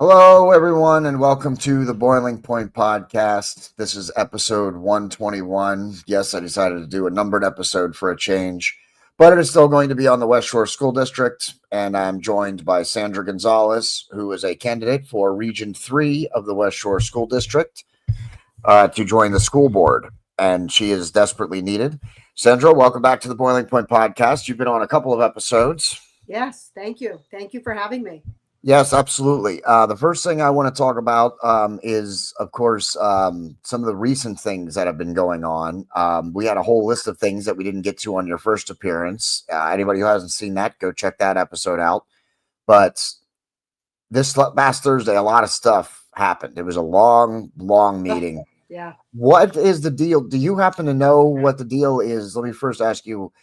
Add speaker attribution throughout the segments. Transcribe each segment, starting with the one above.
Speaker 1: Hello, everyone, and welcome to the Boiling Point podcast. This is episode 121. Yes, I decided to do a numbered episode for a change, but it is still going to be on the West Shore School District, and I'm joined by Sandra Gonzalez, who is a candidate for Region 3 of the West Shore School District to join the school board, and she is desperately needed. Sandra, welcome back to the Boiling Point podcast. You've been on a couple of episodes.
Speaker 2: Yes, thank you. Thank you for having me.
Speaker 1: Yes, absolutely. The first thing I want to talk about is, of course, some of the recent things that have been going on. We had a whole list of things that we didn't get to on your first appearance. Anybody who hasn't seen that, go check that episode out. But this last Thursday, a lot of stuff happened. It was a long meeting.
Speaker 2: Yeah.
Speaker 1: What is the deal? Do you happen to know what the deal is? Let me first ask you.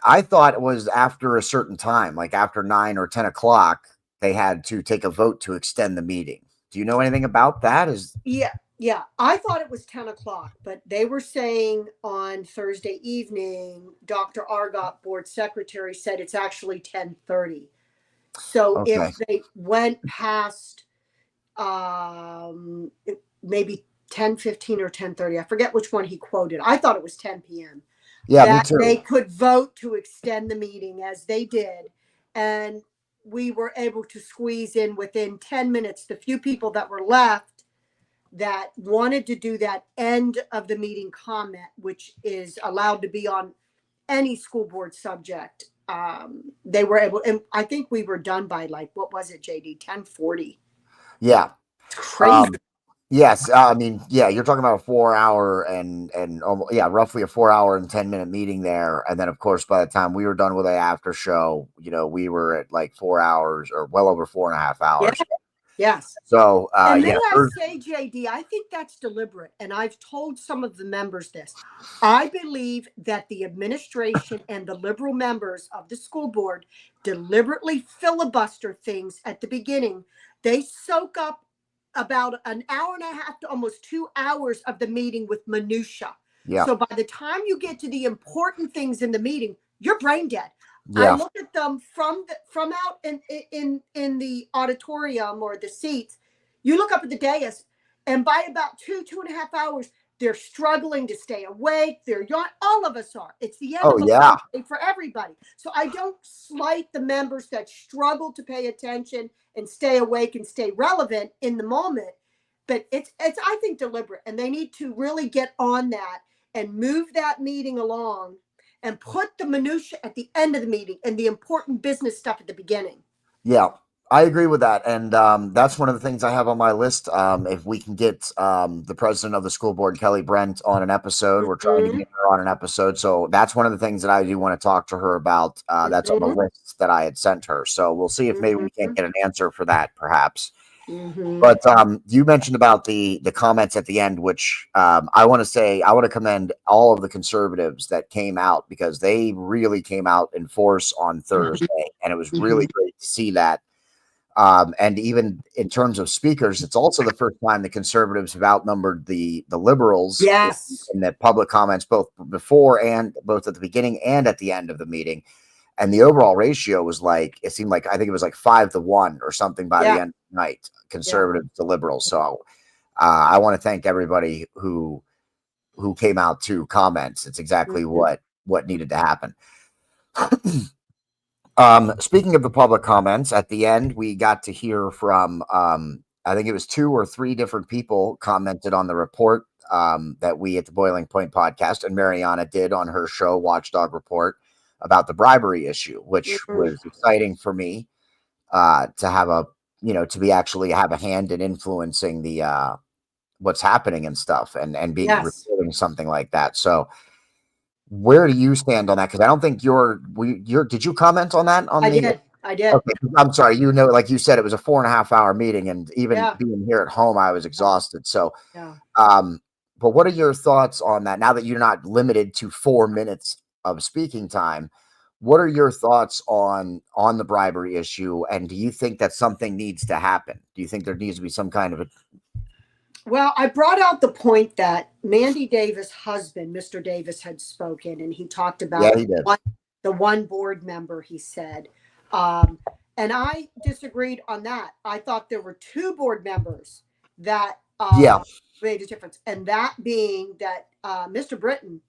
Speaker 1: I thought it was after a certain time, like after 9 or 10 o'clock, they had to take a vote to extend the meeting. Do you know anything about that?
Speaker 2: Yeah. I thought it was 10 o'clock, but they were saying on Thursday evening, Dr. Argot, board secretary, said it's actually 10:30. So
Speaker 1: Okay.
Speaker 2: if they went past maybe 10:15 or 10:30, I forget which one he quoted. I thought it was 10 p.m.
Speaker 1: Yeah, me
Speaker 2: that
Speaker 1: too.
Speaker 2: they could vote to extend the meeting as they did. And we were able to squeeze in within 10 minutes the few people that were left that wanted to do that end of the meeting comment, which is allowed to be on any school board subject. They were able, and I think we were done by what was it, JD? 10:40.
Speaker 1: Yeah.
Speaker 2: It's crazy.
Speaker 1: Yes, I mean, yeah, you're talking about a 4 hour and roughly a 4 hour and 10 minute meeting there, and then of course by the time we were done with the after show, we were at like 4 hours or well over 4.5 hours.
Speaker 2: Yes.
Speaker 1: So
Speaker 2: And may I say, JD, I think that's deliberate, and I've told some of the members this. I believe that the administration and the liberal members of the school board deliberately filibuster things at the beginning. They soak up about an hour and a half to almost 2 hours of the meeting with minutia.
Speaker 1: Yeah.
Speaker 2: So by the time you get to the important things in the meeting, you're brain dead.
Speaker 1: Yeah.
Speaker 2: I look at them from out in the auditorium or the seats. You look up at the dais, and by about 2.5 hours, they're struggling to stay awake. They're yawning. All of us are. It's the end of the day for everybody. So I don't slight the members that struggle to pay attention and stay awake and stay relevant in the moment. But it's I think deliberate, and they need to really get on that and move that meeting along and put the minutia at the end of the meeting and the important business stuff at the beginning.
Speaker 1: Yeah, I agree with that. And that's one of the things I have on my list. If we can get the president of the school board, Kelly Brent, on an episode, we're trying to get her on an episode. So that's one of the things that I do want to talk to her about. That's on the list that I had sent her. So we'll see if maybe we can't get an answer for that, perhaps. But you mentioned about the comments at the end, which I want to commend all of the conservatives that came out, because they really came out in force on Thursday, and it was really great to see that. And even in terms of speakers, it's also the first time the conservatives have outnumbered the liberals in the public comments, both at the beginning and at the end of the meeting. And the overall ratio was I think it was like 5-1 or something by the end of the night, conservatives to liberals. So I want to thank everybody who came out to comments. It's exactly what needed to happen. Speaking of the public comments, at the end, we got to hear from, I think it was 2 or 3 different people commented on the report that we at the Boiling Point podcast and Mariana did on her show, Watchdog Report, about the bribery issue, which was exciting for me to have have a hand in influencing the what's happening and stuff, and being reporting something like that. So where do you stand on that? Because I don't think did you comment on that?
Speaker 2: I did.
Speaker 1: Okay, I'm sorry. Like you said, it was a 4.5 hour meeting, and even being here at home, I was exhausted. So, but what are your thoughts on that? Now that you're not limited to 4 minutes of speaking time, what are your thoughts on the bribery issue? And do you think that something needs to happen? Do you think there needs to be some kind of a...
Speaker 2: Well, I brought out the point that Mandy Davis' husband, Mr. Davis, had spoken, and he talked about the one board member, he said. And I disagreed on that. I thought there were two board members that
Speaker 1: Yeah,
Speaker 2: made a difference, and that being that Mr. Britton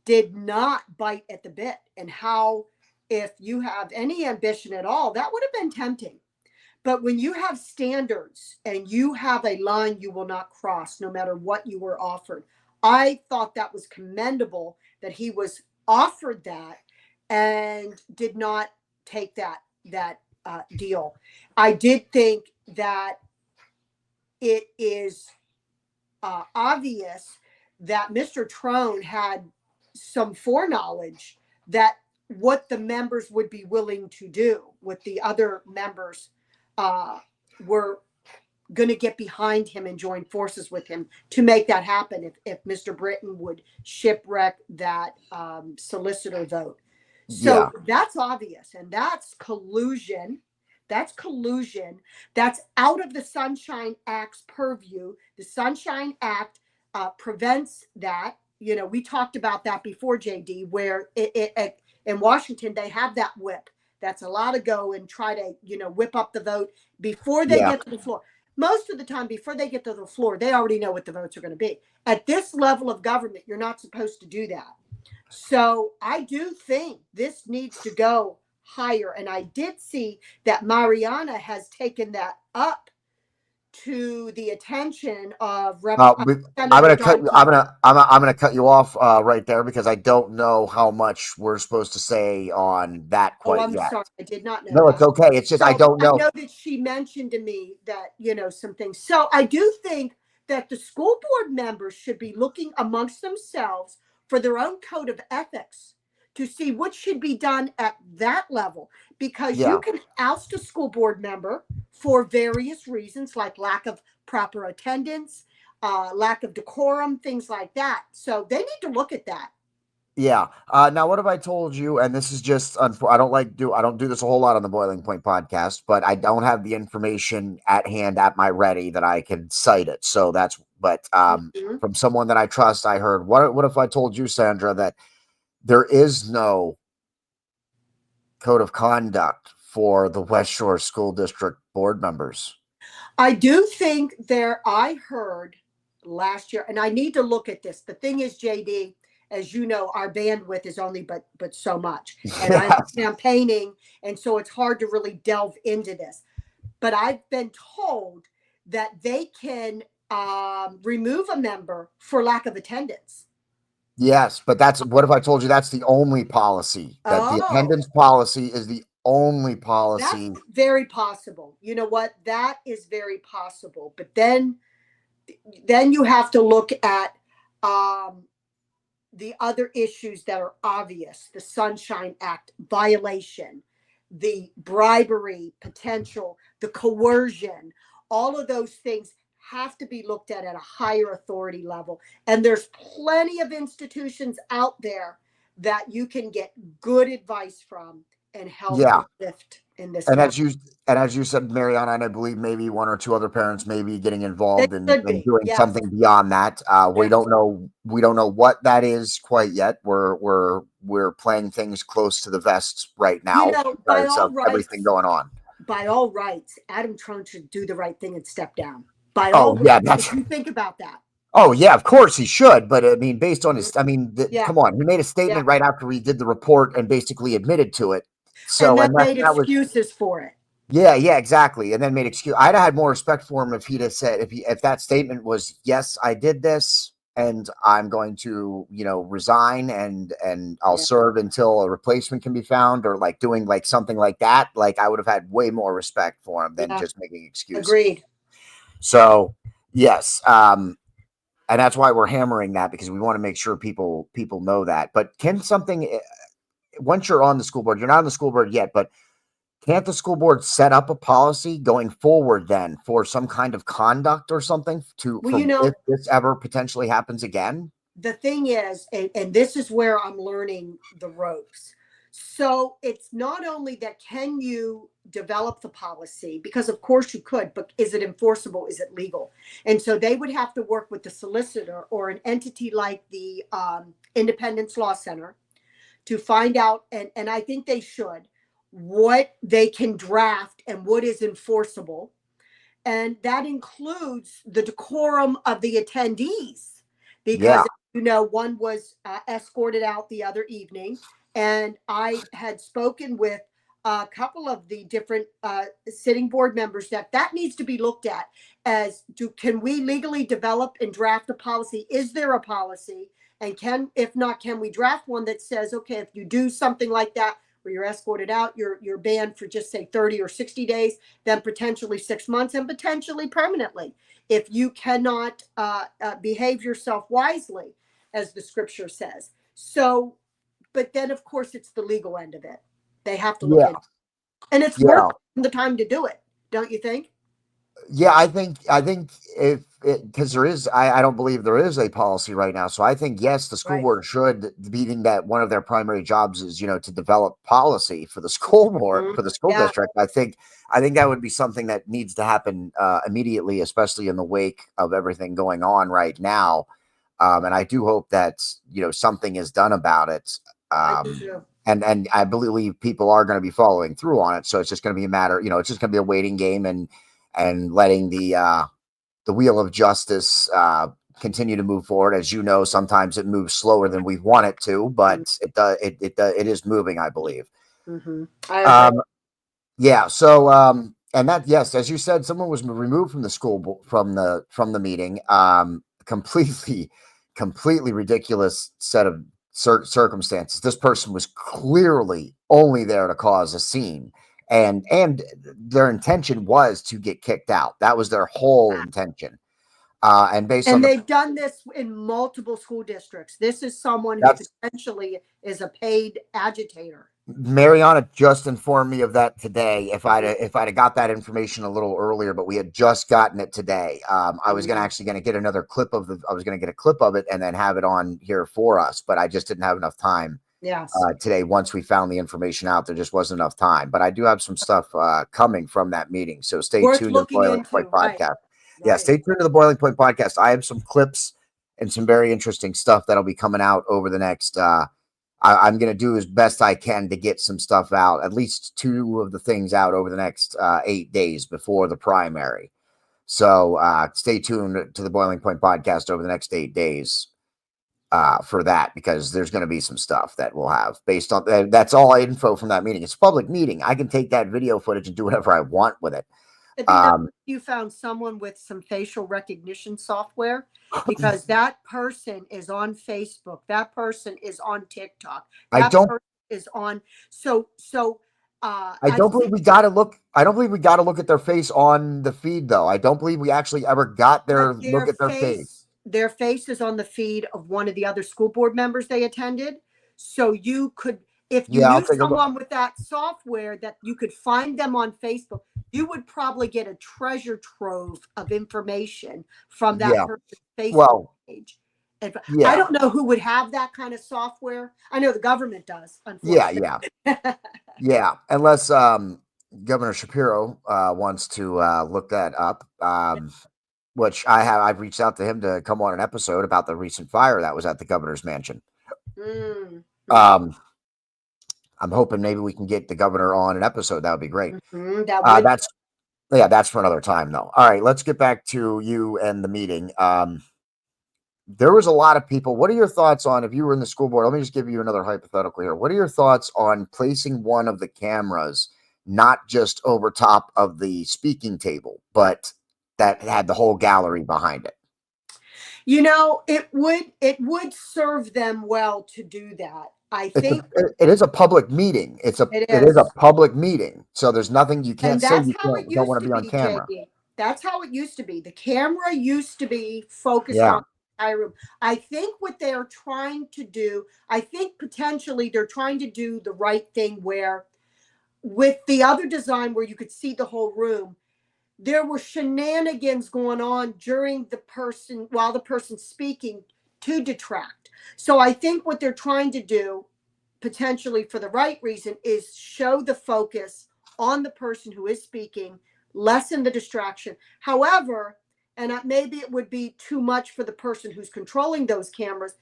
Speaker 2: did not bite at the bit, and how, if you have any ambition at all, that would have been tempting. But when you have standards and you have a line you will not cross, no matter what you were offered, I thought that was commendable that he was offered that and did not take that deal. I did think that it is obvious that Mr. Trone had some foreknowledge that what the members would be willing to do, what the other members uh, were going to get behind him and join forces with him to make that happen if Mr. Britton would shipwreck that solicitor vote.
Speaker 1: yeah,
Speaker 2: So that's obvious, and that's collusion. That's collusion. That's out of the Sunshine Act's purview. The Sunshine Act prevents that. You know, we talked about that before, JD, where in Washington they have that whip that's allowed to go and try to, whip up the vote before they
Speaker 1: yeah,
Speaker 2: get to the floor. Most of the time, before they get to the floor, they already know what the votes are going to be. At this level of government, you're not supposed to do that. So I do think this needs to go higher. And I did see that Mariana has taken that up to the attention of
Speaker 1: I'm
Speaker 2: Senator
Speaker 1: gonna cut
Speaker 2: Don
Speaker 1: you. I'm
Speaker 2: Key.
Speaker 1: gonna I'm gonna cut you off right there because I don't know how much we're supposed to say on that
Speaker 2: Oh,
Speaker 1: quite
Speaker 2: I'm
Speaker 1: yet.
Speaker 2: sorry. I did not know
Speaker 1: No, it's
Speaker 2: that.
Speaker 1: okay. It's just I
Speaker 2: So
Speaker 1: don't
Speaker 2: I
Speaker 1: know.
Speaker 2: know that she mentioned to me that, some things. So I do think that the school board members should be looking amongst themselves for their own code of ethics to see what should be done at that level. Because you
Speaker 1: Yeah,
Speaker 2: can oust a school board member for various reasons, like lack of proper attendance, lack of decorum, things like that. So they need to look at that.
Speaker 1: yeah. Now, what have I told you? And this is just I don't do this a whole lot on the Boiling Point podcast, but I don't have the information at hand at my ready that I can cite it. So that's but
Speaker 2: Mhm.
Speaker 1: from someone that I trust, I heard what if I told you, Sandra, that there is no code of conduct for the West Shore School District board members.
Speaker 2: I do think I heard last year, and I need to look at this. The thing is, JD, as you know, our bandwidth is only but so much. And I'm
Speaker 1: Yeah,
Speaker 2: campaigning, and so it's hard to really delve into this. But I've been told that they can remove a member for lack of attendance.
Speaker 1: yes, but that's what if I told you that's the only policy, that the
Speaker 2: Oh,
Speaker 1: attendance policy is the only
Speaker 2: that's
Speaker 1: policy.
Speaker 2: very possible. You know what? That is very possible. But then you have to look at um, the other issues that are obvious: the Sunshine Act violation, the bribery potential, the coercion. All of those things have to be looked at a higher authority level. And there's plenty of institutions out there that you can get good advice from and help
Speaker 1: Yeah.
Speaker 2: and lift in this
Speaker 1: And
Speaker 2: matter.
Speaker 1: as you said, Mariana, and I believe maybe one or two other parents may be getting
Speaker 2: They
Speaker 1: involved
Speaker 2: should
Speaker 1: in
Speaker 2: be.
Speaker 1: doing
Speaker 2: Yes.
Speaker 1: something beyond that.
Speaker 2: Yes.
Speaker 1: We don't know what that is quite yet. We're playing things close to the vest right
Speaker 2: You
Speaker 1: now
Speaker 2: know,
Speaker 1: because of everything going on.
Speaker 2: by all rights, Adam Trump should do the right thing and step down. By all
Speaker 1: Oh yeah,
Speaker 2: rights, if
Speaker 1: that's
Speaker 2: you think about that.
Speaker 1: oh yeah, of course he should. But I mean, based on
Speaker 2: Mhm.
Speaker 1: his, I mean,
Speaker 2: Yeah,
Speaker 1: come on, he made a
Speaker 2: yeah.
Speaker 1: statement right after he did the report and basically admitted to it.
Speaker 2: And
Speaker 1: So,
Speaker 2: then
Speaker 1: and
Speaker 2: made
Speaker 1: that was
Speaker 2: excuses for it.
Speaker 1: yeah, yeah, exactly. And then made excuse. I'd have had more respect for him if he'd have said if that statement was, yes, I did this and I'm going to, resign and I'll
Speaker 2: Yeah,
Speaker 1: serve until a replacement can be found, or like doing like something like that. Like I would have had way more respect for him than
Speaker 2: yeah.
Speaker 1: just making excuses.
Speaker 2: Agreed.
Speaker 1: So yes, and that's why we're hammering that, because we want to make sure people know that. But can something once you're on the school board, you're not on the school board yet, but can't the school board set up a policy going forward then for some kind of conduct or something
Speaker 2: Well,
Speaker 1: for if this ever potentially happens again?
Speaker 2: the thing is, and this is where I'm learning the ropes. So it's not only that can you develop the policy, because of course you could, but is it enforceable? Is it legal? And so they would have to work with the solicitor or an entity like the Independence Law Center to find out, and I think they should, what they can draft and what is enforceable. And that includes the decorum of the attendees,
Speaker 1: Yeah.
Speaker 2: because one was escorted out the other evening, and I had spoken with a couple of the different sitting board members that needs to be looked at as can we legally develop and draft a policy? Is there a policy? And if not, can we draft one that says, okay, if you do something like that where you're escorted out, you're banned for just say 30 or 60 days, then potentially 6 months, and potentially permanently if you cannot behave yourself wisely, as the scripture says. So, but then of course it's the legal end of it. They have to look
Speaker 1: Yeah.
Speaker 2: in, and it's worth
Speaker 1: Yeah.
Speaker 2: the time to do it, don't you think?
Speaker 1: Yeah, I think if because there is, I don't believe there is a policy right now. So I think yes, the school
Speaker 2: Right.
Speaker 1: board should, meaning that one of their primary jobs is, to develop policy for the school board,
Speaker 2: Mhm.
Speaker 1: for the school
Speaker 2: Yeah.
Speaker 1: district. I think that would be something that needs to happen immediately, especially in the wake of everything going on right now. And I do hope that something is done about it.
Speaker 2: I do
Speaker 1: Um,
Speaker 2: too.
Speaker 1: and I believe people are going to be following through on it. So it's just going to be a matter, it's just going to be a waiting game, and letting the wheel of justice continue to move forward. As you know, sometimes it moves slower than we want it to, but it is moving, I believe.
Speaker 2: Mm-hmm. I agree.
Speaker 1: Um, yeah. So and that, yes, as you said, someone was removed from the from the meeting. Completely, completely ridiculous set of circumstances. This person was clearly only there to cause a scene, and their intention was to get kicked out. That was their whole intention. And based on
Speaker 2: And
Speaker 1: the
Speaker 2: they've done this in multiple school districts. This is someone who
Speaker 1: that's
Speaker 2: potentially is a paid agitator.
Speaker 1: Mariana just informed me of that today. If I'd have got that information a little earlier, but we had just gotten it today. I was gonna get another clip of I was gonna get a clip of it and then have it on here for us, but I just didn't have enough time
Speaker 2: Yes.
Speaker 1: today. Once we found the information out, there just wasn't enough time. But I do have some stuff coming from that meeting, so stay
Speaker 2: Worth
Speaker 1: tuned to the
Speaker 2: looking
Speaker 1: Boiling Point
Speaker 2: into. Right.
Speaker 1: podcast. Yeah,
Speaker 2: Right.
Speaker 1: stay tuned to the Boiling Point podcast. I have some clips and some very interesting stuff that'll be coming out over the next. I'm going to do as best I can to get some stuff out, at least two of the things out over the next 8 days before the primary. So stay tuned to the Boiling Point podcast over the next 8 days for that, because there's going to be some stuff that we'll have based on that's all info from that meeting. It's a public meeting. I can take that video footage and do whatever I want with it.
Speaker 2: It'd be nice if you found someone with some facial recognition software, because that person is on Facebook. That person is on TikTok.
Speaker 1: I
Speaker 2: That
Speaker 1: don't.
Speaker 2: person is on. So
Speaker 1: I
Speaker 2: I
Speaker 1: don't believe
Speaker 2: think
Speaker 1: we got to look. I don't believe we got to look at their face on the feed, though. I don't believe we actually ever got their
Speaker 2: but
Speaker 1: look at their face.
Speaker 2: their face is on the feed of one of the other school board members they attended. So you could, if you
Speaker 1: Yeah, I'll
Speaker 2: knew
Speaker 1: take a look.
Speaker 2: someone with that software that you could find them on Facebook, you would probably get a treasure trove of information from that
Speaker 1: Yeah.
Speaker 2: person's Facebook
Speaker 1: Well,
Speaker 2: page. And I
Speaker 1: yeah.
Speaker 2: don't know who would have that kind of software. I know the government does,
Speaker 1: Yeah,
Speaker 2: unfortunately.
Speaker 1: yeah. Yeah. Unless Governor Shapiro wants to look that up. Which I've reached out to him to come on an episode about the recent fire that was at the governor's mansion.
Speaker 2: Mm-hmm.
Speaker 1: Um, I'm hoping maybe we can get the governor on an episode. That would be great.
Speaker 2: Mm-hmm. That would.
Speaker 1: That's Yeah, that's for another time though. All right, let's get back to you and the meeting. There was a lot of people. What are your thoughts on, if you were in the school board? Let me just give you another hypothetical here. What are your thoughts on placing one of the cameras not just over top of the speaking table, but that had the whole gallery behind it?
Speaker 2: It would serve them well to do that. I
Speaker 1: It's a,
Speaker 2: think
Speaker 1: it is a public meeting.
Speaker 2: it
Speaker 1: It is a
Speaker 2: is.
Speaker 1: public meeting. So there's nothing you
Speaker 2: And
Speaker 1: can't say
Speaker 2: that's
Speaker 1: you
Speaker 2: how it
Speaker 1: don't
Speaker 2: used
Speaker 1: want to
Speaker 2: to
Speaker 1: be on
Speaker 2: be,
Speaker 1: camera.
Speaker 2: JD. That's how it used to be. The camera used to be focused
Speaker 1: Yeah.
Speaker 2: on the entire room. I think what they are trying to do, I think potentially they're trying to do the right thing where, with the other design where you could see the whole room, there were shenanigans going on during the person, while the person's speaking, to detract. So I think what they're trying to do, potentially for the right reason, is show the focus on the person who is speaking, lessen the distraction. However, and maybe it would be too much for the person who's controlling those cameras,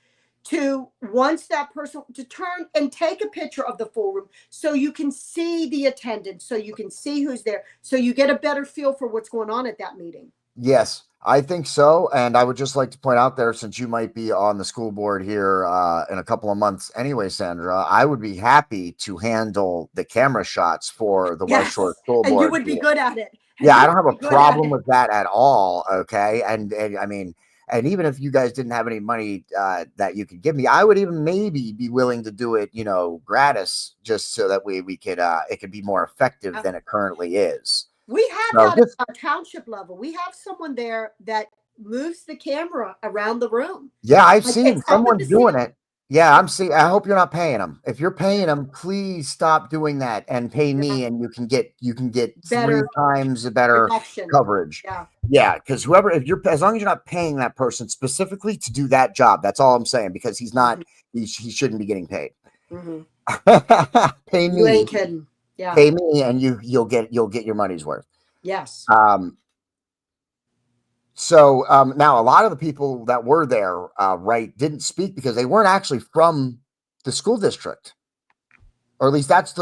Speaker 2: to once that person to turn and take a picture of the full room so you can see the attendance, so you can see who's there, so you get a better feel for what's going on at that meeting.
Speaker 1: Yes, I think so. And I would just like to point out there, since you might be on the school board here in a couple of months anyway, Sandra, I would be happy to handle the camera shots for the West
Speaker 2: Yes,
Speaker 1: Shore School
Speaker 2: and you
Speaker 1: Board
Speaker 2: would be
Speaker 1: meeting.
Speaker 2: good at it.
Speaker 1: Yeah, I
Speaker 2: You
Speaker 1: don't have
Speaker 2: would
Speaker 1: a
Speaker 2: be good at
Speaker 1: problem
Speaker 2: it.
Speaker 1: with that at all. Okay. And I mean, and even if you guys didn't have any money that you could give me, I would even maybe be willing to do it, you know, gratis, just so that we could it could be more effective than it currently is.
Speaker 2: We have
Speaker 1: So
Speaker 2: that at
Speaker 1: just
Speaker 2: our township level. We have someone there that moves the camera around the room.
Speaker 1: yeah, I've
Speaker 2: Like
Speaker 1: seen
Speaker 2: it's up at the
Speaker 1: someone's doing
Speaker 2: ceiling.
Speaker 1: it. Yeah, I'm seeing. I hope you're not paying them. If you're paying them, please stop doing that and pay
Speaker 2: Yeah.
Speaker 1: me, and you can get three
Speaker 2: Better
Speaker 1: times the better
Speaker 2: production.
Speaker 1: coverage.
Speaker 2: Yeah.
Speaker 1: Yeah, because whoever, if you're, as long as you're not paying that person specifically to do that job, that's all I'm saying. Because he's not, he shouldn't be getting paid.
Speaker 2: Mm-hmm.
Speaker 1: Pay
Speaker 2: You
Speaker 1: me,
Speaker 2: ain't kidding. Yeah.
Speaker 1: pay me, and you'll get your money's worth.
Speaker 2: Yes.
Speaker 1: So now a lot of the people that were there, right, didn't speak because they weren't actually from the school district, or at least that's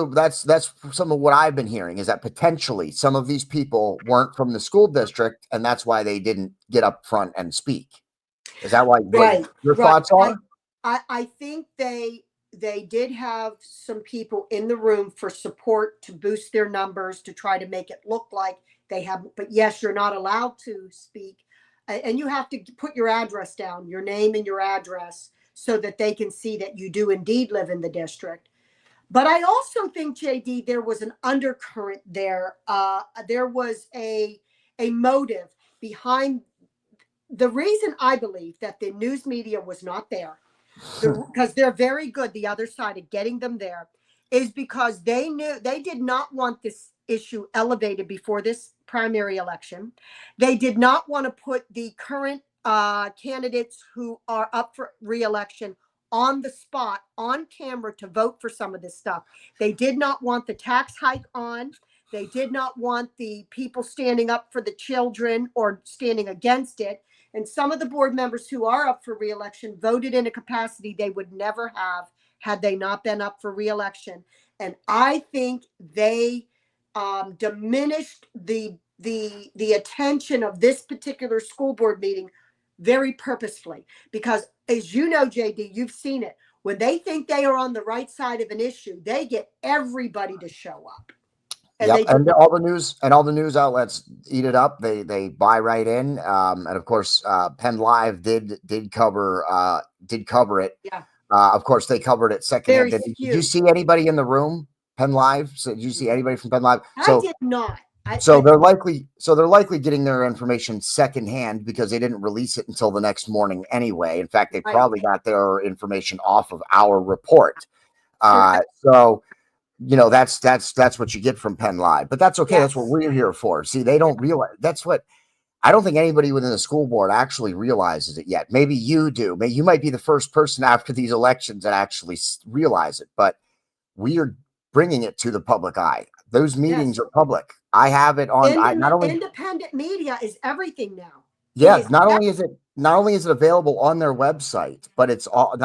Speaker 1: some of what I've been hearing, is that potentially some of these people weren't from the school district, and that's why they didn't get up front and speak. Is that what
Speaker 2: Right.
Speaker 1: your
Speaker 2: Right.
Speaker 1: thoughts are?
Speaker 2: I think they did have some people in the room for support to boost their numbers to try to make it look like they have. But yes, you're not allowed to speak, and you have to put your address down, your name and your address, so that they can see that you do indeed live in the district. But I also think, JD, there was an undercurrent there. There was a motive behind the reason I believe that the news media was not there, because they're very good, the other side of getting them there, is because they knew they did not want this issue elevated before this primary election. They did not want to put the current candidates who are up for reelection on the spot on camera to vote for some of this stuff. They did not want the tax hike on. They did not want the people standing up for the children or standing against it. And some of the board members who are up for reelection voted in a capacity they would never have had they not been up for reelection. And I think they diminished the attention of this particular school board meeting very purposefully. Because as you know, JD, you've seen it. When they think they are on the right side of an issue, they get everybody to show up. And
Speaker 1: Yep,
Speaker 2: they
Speaker 1: and
Speaker 2: do.
Speaker 1: all the news outlets eat it up. They buy right in, and of course, Penn Live did cover it.
Speaker 2: Yeah.
Speaker 1: Of course, they covered it secondhand.
Speaker 2: Very
Speaker 1: Did you
Speaker 2: skewed.
Speaker 1: see anybody in the room, Penn Live? So did you see anybody from Penn Live?
Speaker 2: I did not.
Speaker 1: So they're likely getting their information secondhand because they didn't release it until the next morning anyway. In fact, they probably got their information off of our report. So you know, that's what you get from Penn Live, but that's okay. That's what we're here for. See, they don't realize that's what I don't think anybody within the school board actually realizes it yet. Maybe you do. Maybe you might be the first person after these elections that actually realize it, but we are bringing it to the public eye. Those meetings are public. I have it on. Not only
Speaker 2: independent media is everything now.
Speaker 1: yeah, not only is it available on their website, but it's all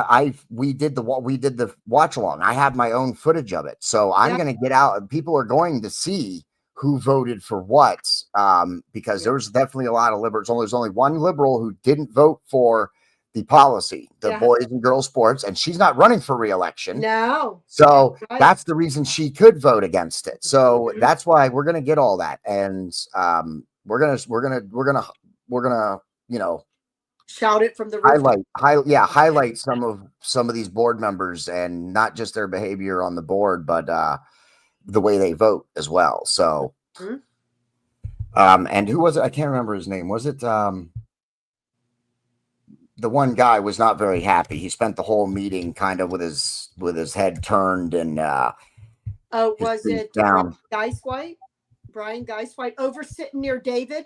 Speaker 1: we did the watch along. I have my own footage of it. So I'm going to get out. People are going to see who voted for what, because there was definitely a lot of liberals. There's only one liberal who didn't vote for the policy, the boys and girls sports, and she's not running for reelection.
Speaker 2: No.
Speaker 1: So that's the reason she could vote against it. So that's why we're going to get all that. And we're gonna, you know,
Speaker 2: shout it from the
Speaker 1: highlight some of these board members, and not just their behavior on the board, but the way they vote as well. So, and who was it? I can't remember his name. Was it the one guy was not very happy. He spent the whole meeting kind of with his head turned and
Speaker 2: was it Brian Geiswhite? Brian Geiswhite over sitting near David?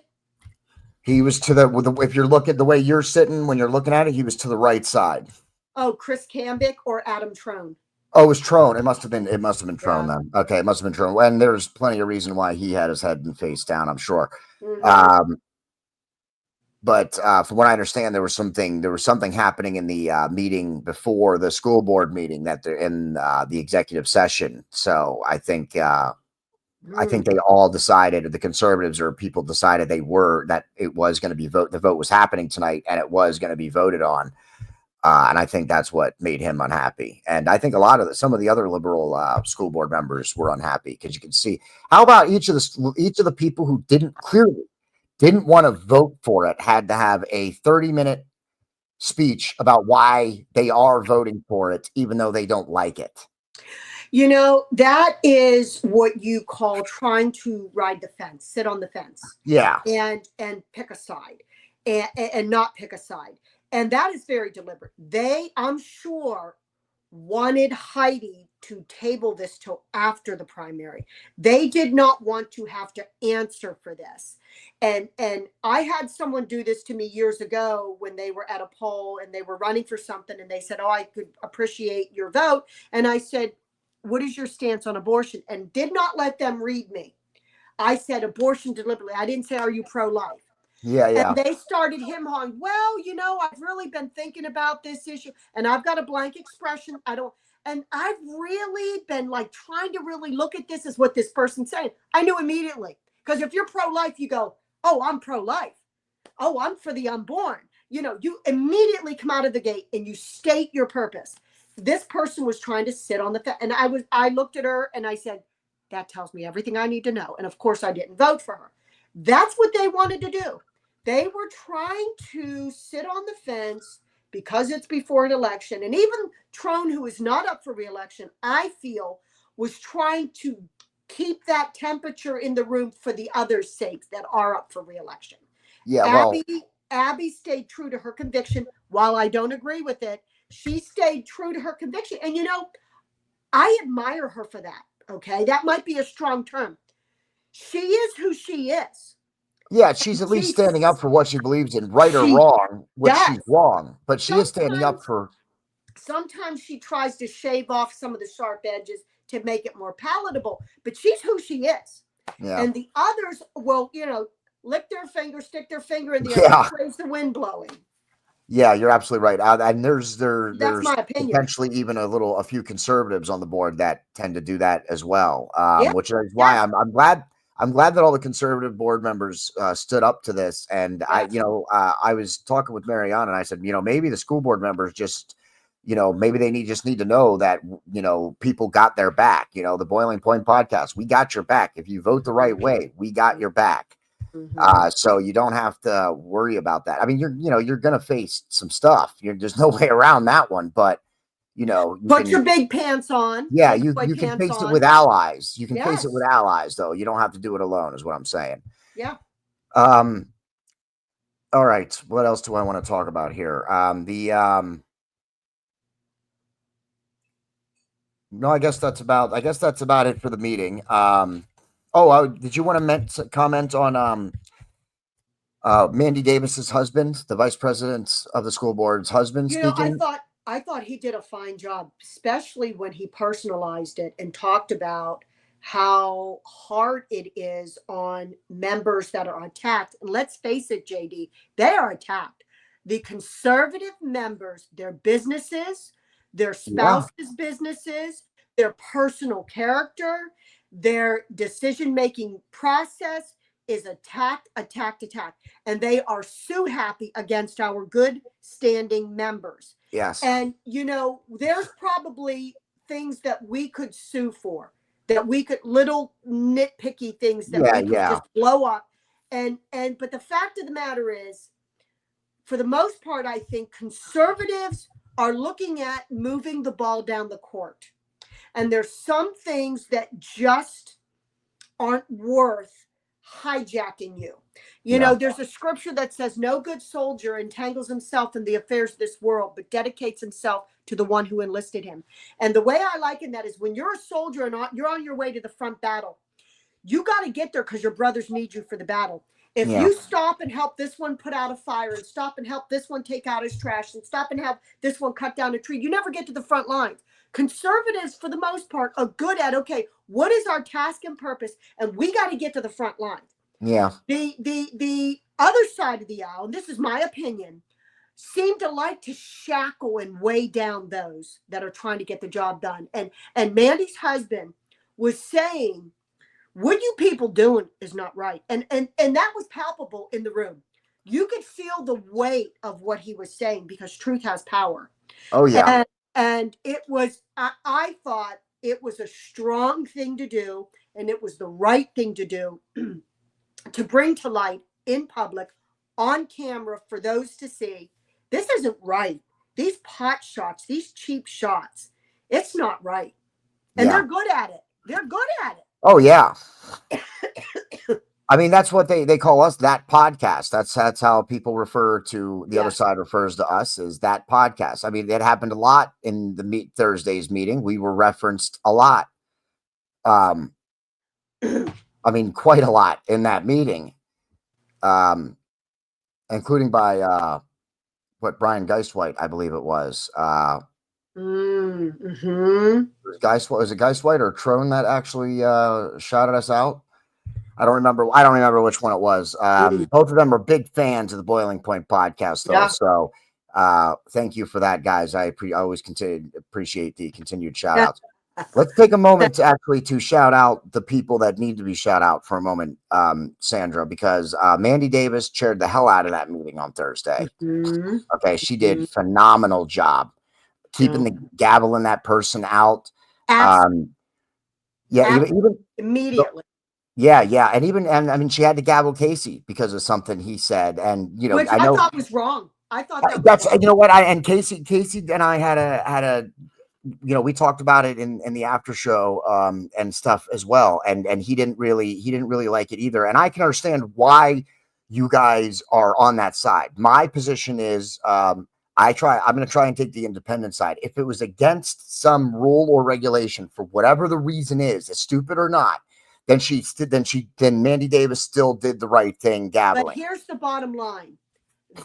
Speaker 1: He was to the if you're looking the way you're sitting when you're looking at it, he was to the right side.
Speaker 2: Oh, Chris Cambick or Adam Trone?
Speaker 1: Oh, it was Trone. It must have been Trone then. Okay, it must have been Trone. And there's plenty of reason why he had his head and face down, I'm sure. But from what I understand, there was something happening in the meeting before the school board meeting that they're in the executive session. So I think they all decided, or the conservatives or people decided that it was going to be the vote was happening tonight and it was going to be voted on. And I think that's what made him unhappy. And I think some of the other liberal school board members were unhappy because you can see how about each of the people who didn't want to vote for it had to have a 30-minute speech about why they are voting for it, even though they don't like it.
Speaker 2: That is what you call trying to ride the fence, sit on the fence,
Speaker 1: Yeah.
Speaker 2: and pick a side, and not pick a side. And that is very deliberate. They, I'm sure, wanted Heidi to table this till after the primary. They did not want to have to answer for this. And I had someone do this to me years ago when they were at a poll and they were running for something and they said, "Oh, I could appreciate your vote." And I said, "What is your stance on abortion?" And did not let them read me. I said abortion deliberately. I didn't say, "Are you pro-life?"
Speaker 1: Yeah.
Speaker 2: And they started him on, "Well, I've really been thinking about this issue and I've got a blank expression. And I've really been like trying to really look at this as what this person's saying." I knew immediately. Because if you're pro-life, you go, "Oh, I'm pro-life. Oh, I'm for the unborn." You immediately come out of the gate and you state your purpose. This person was trying to sit on the fence. And I looked at her and I said, "That tells me everything I need to know." And of course I didn't vote for her. That's what they wanted to do. They were trying to sit on the fence because it's before an election. And even Trone, who is not up for re-election, I feel was trying to keep that temperature in the room for the others' sakes that are up for re-election.
Speaker 1: Yeah. Well,
Speaker 2: Abby stayed true to her conviction. While I don't agree with it, she stayed true to her conviction. And I admire her for that. Okay. That might be a strong term. She is who she is.
Speaker 1: yeah, she's at least standing up for what she believes in, right or
Speaker 2: She
Speaker 1: wrong, which
Speaker 2: does.
Speaker 1: she's wrong, but she is standing up
Speaker 2: Sometimes,
Speaker 1: for.
Speaker 2: sometimes she tries to shave off some of the sharp edges to make it more palatable, but she's who she is.
Speaker 1: Yeah.
Speaker 2: And the others will, lick their finger, stick their finger in the air,
Speaker 1: Yeah.
Speaker 2: which way's the wind blowing.
Speaker 1: Yeah, you're absolutely right. And
Speaker 2: That's
Speaker 1: there's
Speaker 2: my opinion.
Speaker 1: potentially even a few conservatives on the board that tend to do that as well.
Speaker 2: Yeah.
Speaker 1: Which is why
Speaker 2: Yes.
Speaker 1: I'm glad that all the conservative board members stood up to this. And
Speaker 2: Yes.
Speaker 1: I was talking with Mariana and I said, maybe the school board members just, maybe they just need to know that people got their back. The Boiling Point podcast, we got your back. If you vote the right way, we got your back. So you don't have to worry about that. I mean, you're going to face some stuff. There's no way around that one, but you
Speaker 2: Put
Speaker 1: can,
Speaker 2: your big pants on.
Speaker 1: yeah,
Speaker 2: Big boy
Speaker 1: you can
Speaker 2: pants
Speaker 1: face it
Speaker 2: on.
Speaker 1: with allies. You can face it with
Speaker 2: Yes.
Speaker 1: allies though. You don't have to do it alone is what I'm saying.
Speaker 2: Yeah.
Speaker 1: Um, all right. What else do I want to talk about here? No, I guess that's about it for the meeting. Did you want to comment on, Mandy Davis's husband, the vice president of the school board's husband, speaking?
Speaker 2: I thought he did a fine job, especially when he personalized it and talked about how hard it is on members that are attacked. And let's face it, JD, they are attacked. The conservative members, their businesses, their
Speaker 1: Yeah.
Speaker 2: spouses' businesses, their personal character, their decision-making process is attacked, attacked, attacked. And they are so happy against our good standing members.
Speaker 1: Yes.
Speaker 2: And, there's probably things that we could sue for, that we could, little nitpicky things that
Speaker 1: Yeah.
Speaker 2: we could
Speaker 1: Yeah.
Speaker 2: just blow up. But the fact of the matter is, for the most part, I think conservatives are looking at moving the ball down the court. And there's some things that just aren't worth hijacking you.
Speaker 1: Yeah.
Speaker 2: There's a scripture that says, "No good soldier entangles himself in the affairs of this world, but dedicates himself to the one who enlisted him." And the way I liken that is when you're a soldier and you're on your way to the front battle, you got to get there because your brothers need you for the battle. If
Speaker 1: Yeah.
Speaker 2: you stop and help this one put out a fire and stop and help this one take out his trash and stop and help this one cut down a tree, you never get to the front lines. Conservatives, for the most part, are good at, okay, what is our task and purpose? And we got to get to the front lines.
Speaker 1: Yeah.
Speaker 2: The other side of the aisle, and this is my opinion, seem to like to shackle and weigh down those that are trying to get the job done. And Mandy's husband was saying, what you people doing is not right. And that was palpable in the room. You could feel the weight of what he was saying because truth has power.
Speaker 1: Oh yeah.
Speaker 2: And it was, I thought it was a strong thing to do, and it was the right thing to do to bring to light in public, on camera, for those to see. This isn't right. These pot shots, these cheap shots, it's not right. And
Speaker 1: Yeah.
Speaker 2: they're good at it. They're good at it.
Speaker 1: Oh yeah. I mean, that's what they call us, that podcast. That's how people refer to the other side, refers to us as that podcast. I mean, it happened a lot in the Thursday's meeting. We were referenced a lot. I mean, quite a lot in that meeting. Including by Brian Geiswhite, I believe it was.
Speaker 2: Mm-hmm.
Speaker 1: Was it Geiswhite or Trone that actually shouted us out? I don't remember which one it was. Both of them are big fans of the Boiling Point podcast, though.
Speaker 2: Yeah.
Speaker 1: So thank you for that, guys. I always appreciate the continued shout outs. Let's take a moment to shout out the people that need to be shout out for a moment, Sandra, because Mandy Davis chaired the hell out of that meeting on Thursday.
Speaker 2: Mm-hmm.
Speaker 1: Okay, she did phenomenal job keeping the gaveling that person out. Even
Speaker 2: immediately.
Speaker 1: Yeah, and I mean, she had to gavel Casey because of something he said, and
Speaker 2: which I thought was wrong. I thought
Speaker 1: that's wrong. You know what? Casey and I had a we talked about it in the after show and stuff as well, and he didn't really like it either, and I can understand why you guys are on that side. My position is I'm going to try and take the independent side. If it was against some rule or regulation for whatever the reason is, stupid or not, then Mandy Davis still did the right thing, gaveling.
Speaker 2: But here's the bottom line.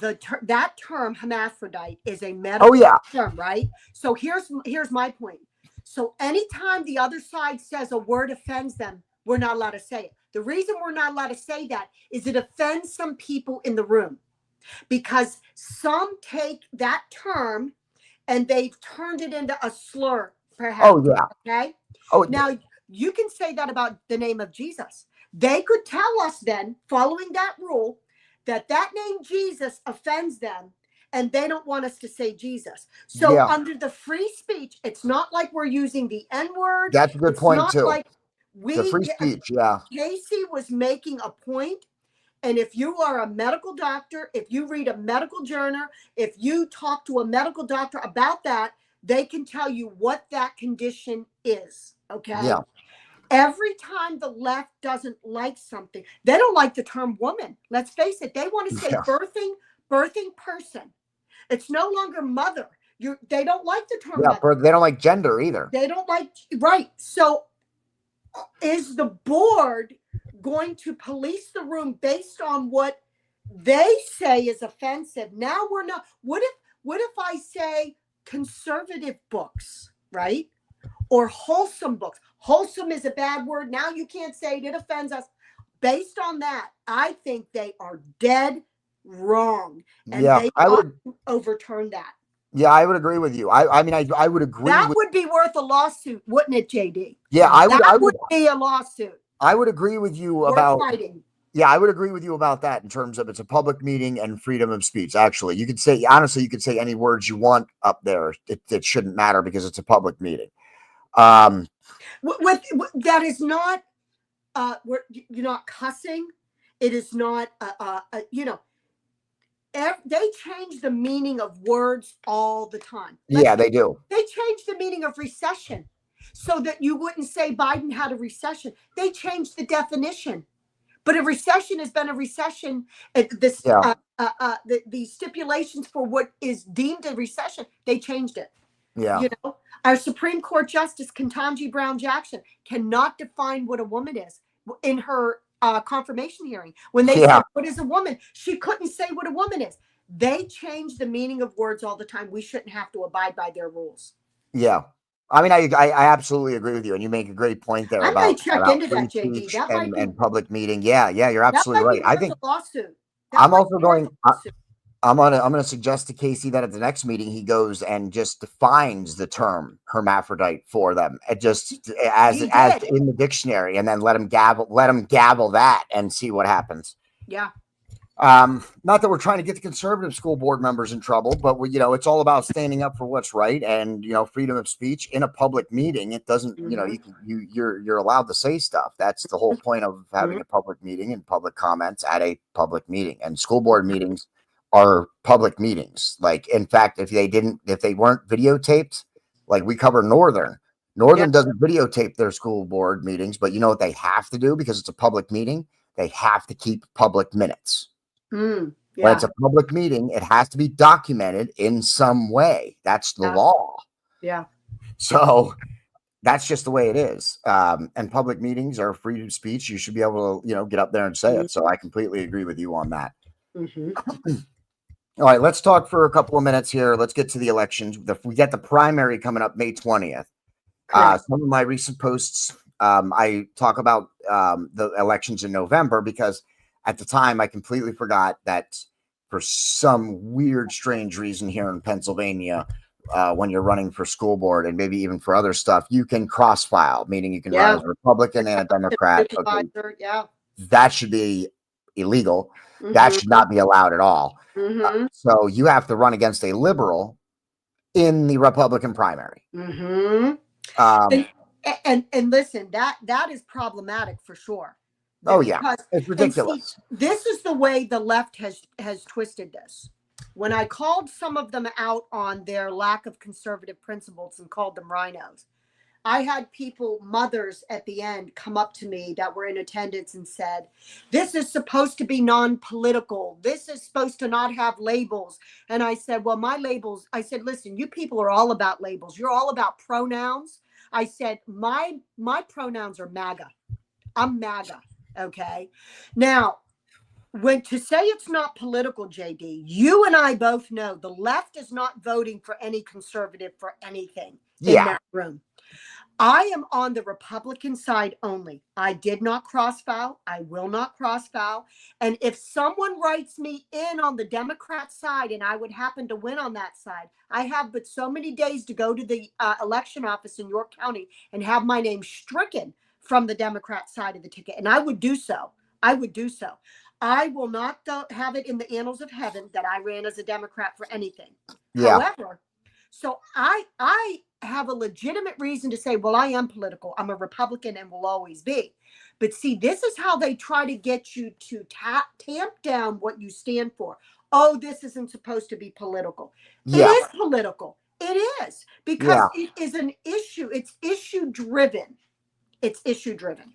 Speaker 2: That term hermaphrodite is a medical term, right? So here's my point. So anytime the other side says a word offends them, we're not allowed to say it. The reason we're not allowed to say that is it offends some people in the room, because some take that term and they've turned it into a slur, perhaps.
Speaker 1: Oh yeah.
Speaker 2: Okay.
Speaker 1: Oh,
Speaker 2: now you can say that about the name of Jesus. They could tell us then, following that rule, that name Jesus offends them, and they don't want us to say Jesus. So under the free speech, it's not like we're using the N-word.
Speaker 1: That's a good point too.
Speaker 2: Like
Speaker 1: the free speech,
Speaker 2: Casey was making a point, and if you are a medical doctor, if you read a medical journal, if you talk to a medical doctor about that, they can tell you what that condition is. Okay.
Speaker 1: Yeah.
Speaker 2: Every time the left doesn't like something, they don't like the term woman. Let's face it. They want to say birthing person. It's no longer mother. They don't like the term mother.
Speaker 1: They don't like gender either.
Speaker 2: They don't like, right. So is the board going to police the room based on what they say is offensive? Now we're not. What if I say conservative books, right? Or wholesome books. Wholesome is a bad word. Now you can't say it. It offends us. Based on that, I think they are dead wrong. And they ought to overturn that.
Speaker 1: Yeah, I would agree with you. I mean, I would agree.
Speaker 2: That would be worth a lawsuit, wouldn't it, JD?
Speaker 1: Yeah,
Speaker 2: That would be a lawsuit.
Speaker 1: I would agree with you about fighting. Yeah, I would agree with you about that in terms of it's a public meeting and freedom of speech. Actually, you could say any words you want up there. It shouldn't matter because it's a public meeting.
Speaker 2: With that is not you're not cussing. It is not they change the meaning of words all the time.
Speaker 1: They do.
Speaker 2: They change the meaning of recession so that you wouldn't say Biden had a recession. They changed the definition. But a recession has been a recession. The stipulations for what is deemed a recession, they changed it.
Speaker 1: Yeah.
Speaker 2: Our Supreme Court Justice Ketanji Brown Jackson cannot define what a woman is in her confirmation hearing. When they said, what is a woman? She couldn't say what a woman is. They change the meaning of words all the time. We shouldn't have to abide by their rules.
Speaker 1: Yeah. I mean, I absolutely agree with you, and you make a great point there
Speaker 2: I might check
Speaker 1: about
Speaker 2: into
Speaker 1: free
Speaker 2: that, JD.
Speaker 1: speech
Speaker 2: That might be
Speaker 1: and public meeting. Yeah, yeah, you're absolutely right. I
Speaker 2: worth a
Speaker 1: think
Speaker 2: lawsuit. That
Speaker 1: I'm
Speaker 2: might
Speaker 1: also
Speaker 2: be worth a
Speaker 1: going.
Speaker 2: lawsuit.
Speaker 1: I'm gonna suggest to Casey that at the next meeting he goes and just defines the term hermaphrodite for them, and just
Speaker 2: He
Speaker 1: as
Speaker 2: did.
Speaker 1: in the dictionary, and then let him gabble that and see what happens.
Speaker 2: Yeah.
Speaker 1: Not that we're trying to get the conservative school board members in trouble, but it's all about standing up for what's right and freedom of speech in a public meeting. It doesn't,
Speaker 2: Mm-hmm.
Speaker 1: you're allowed to say stuff. That's the whole point of having a public meeting and public comments at a public meeting. And school board meetings are public meetings. Like, in fact, if they weren't videotaped, like we cover Northern.
Speaker 2: Yeah.
Speaker 1: Northern doesn't videotape their school board meetings, but you know what they have to do because it's a public meeting? They have to keep public minutes. When
Speaker 2: Yeah.
Speaker 1: it's a public meeting, it has to be documented in some way. That's the
Speaker 2: Yeah.
Speaker 1: law.
Speaker 2: Yeah.
Speaker 1: So that's just the way it is. And public meetings are freedom of speech. You should be able to, get up there and say it. So I completely agree with you on that.
Speaker 2: Mm-hmm.
Speaker 1: All right, let's talk for a couple of minutes here. Let's get to the elections. We get the primary coming up May 20th. Some of my recent posts, I talk about the elections in November because at the time I completely forgot that for some weird, strange reason here in Pennsylvania, when you're running for school board and maybe even for other stuff, you can cross file, meaning you can run as a Republican and a Democrat. Okay,
Speaker 2: Yeah.
Speaker 1: that should be illegal. That
Speaker 2: Mm-hmm.
Speaker 1: should not be allowed at all.
Speaker 2: Mm-hmm.
Speaker 1: So you have to run against a liberal in the Republican primary.
Speaker 2: Mm-hmm. And listen, that is problematic for sure.
Speaker 1: Oh yeah,
Speaker 2: Because,
Speaker 1: it's
Speaker 2: and see,
Speaker 1: ridiculous.
Speaker 2: this is the way the left has twisted this. When I called some of them out on their lack of conservative principles and called them rhinos, I had people, mothers at the end, come up to me that were in attendance and said, this is supposed to be non-political. This is supposed to not have labels. And I said, well, my labels, I said, listen, you people are all about labels. You're all about pronouns. I said, my pronouns are MAGA. I'm MAGA. Okay. Now, when to say it's not political, JD, you and I both know the left is not voting for any conservative for anything in that room. I am on the Republican side only. I did not crossfile. I will not crossfile. And if someone writes me in on the Democrat side and I would happen to win on that side, I have but so many days to go to the election office in York County and have my name stricken from the Democrat side of the ticket. And I would do so. I would do so. I will not have it in the annals of heaven that I ran as a Democrat for anything.
Speaker 1: Yeah.
Speaker 2: However, so I have a legitimate reason to say, well, I am political. I'm a Republican and will always be. But see, this is how they try to get you to tamp down what you stand for. Oh, this isn't supposed to be political.
Speaker 1: Yeah.
Speaker 2: It is political. It is because it is an issue. It's issue driven. It's issue driven.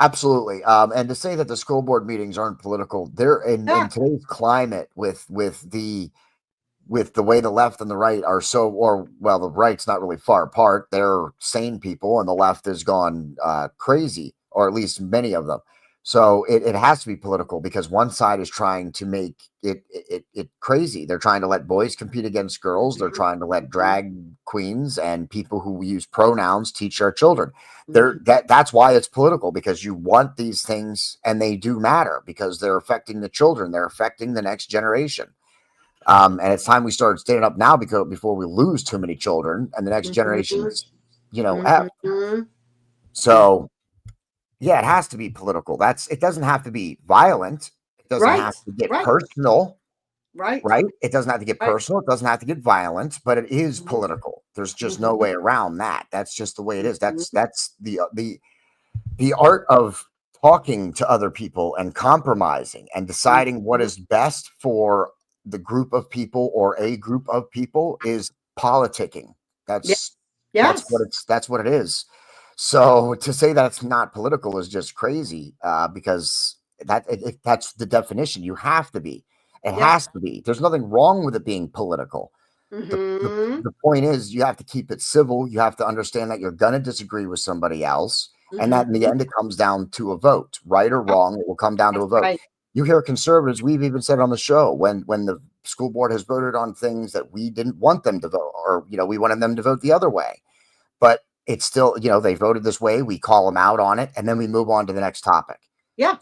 Speaker 1: Absolutely. And to say that the school board meetings aren't political, they're in today's climate with the way the left and the right are the right's not really far apart. They're sane people and the left has gone crazy, or at least many of them. So it has to be political because one side is trying to make it crazy. They're trying to let boys compete against girls. They're trying to let drag queens and people who use pronouns teach our children. That's why it's political, because you want these things and they do matter because they're affecting the children. They're affecting the next generation. And it's time we start standing up now before we lose too many children and the next generation's, So yeah, it has to be political. It doesn't have to be violent. It doesn't have to get personal.
Speaker 2: Right.
Speaker 1: It doesn't have to get personal. It doesn't have to get violent, but it is political. There's just no way around that. That's just the way it is. That's the art of talking to other people and compromising and deciding what is best for the group of people or a group of people is politicking. That's what it is. So to say that it's not political is just crazy, because that's the definition. You have to be. It has to be. There's nothing wrong with it being political. The point is you have to keep it civil. You have to understand that you're going to disagree with somebody else. And that in the end, it comes down to a vote, right or wrong. It will come down to a vote. You hear conservatives, we've even said on the show, when the school board has voted on things that we didn't want them to vote, or, we wanted them to vote the other way. But it's still, they voted this way. We call them out on it, and then we move on to the next topic.
Speaker 2: Yeah.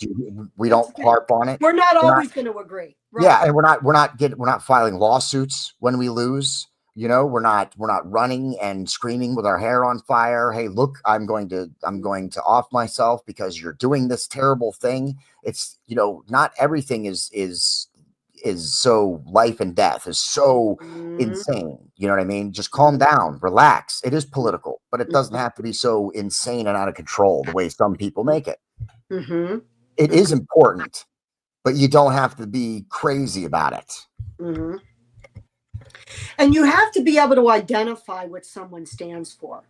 Speaker 1: We don't harp on it.
Speaker 2: We're not always going to agree. Right.
Speaker 1: Yeah, and we're not filing lawsuits when we lose. We're not running and screaming with our hair on fire. Hey, look, I'm going to off myself because you're doing this terrible thing. It's, not everything is so life and death, is so insane. You know what I mean? Just calm down, relax. It is political, but it doesn't have to be so insane and out of control the way some people make it. It is important, but you don't have to be crazy about it.
Speaker 2: And you have to be able to identify what someone stands for.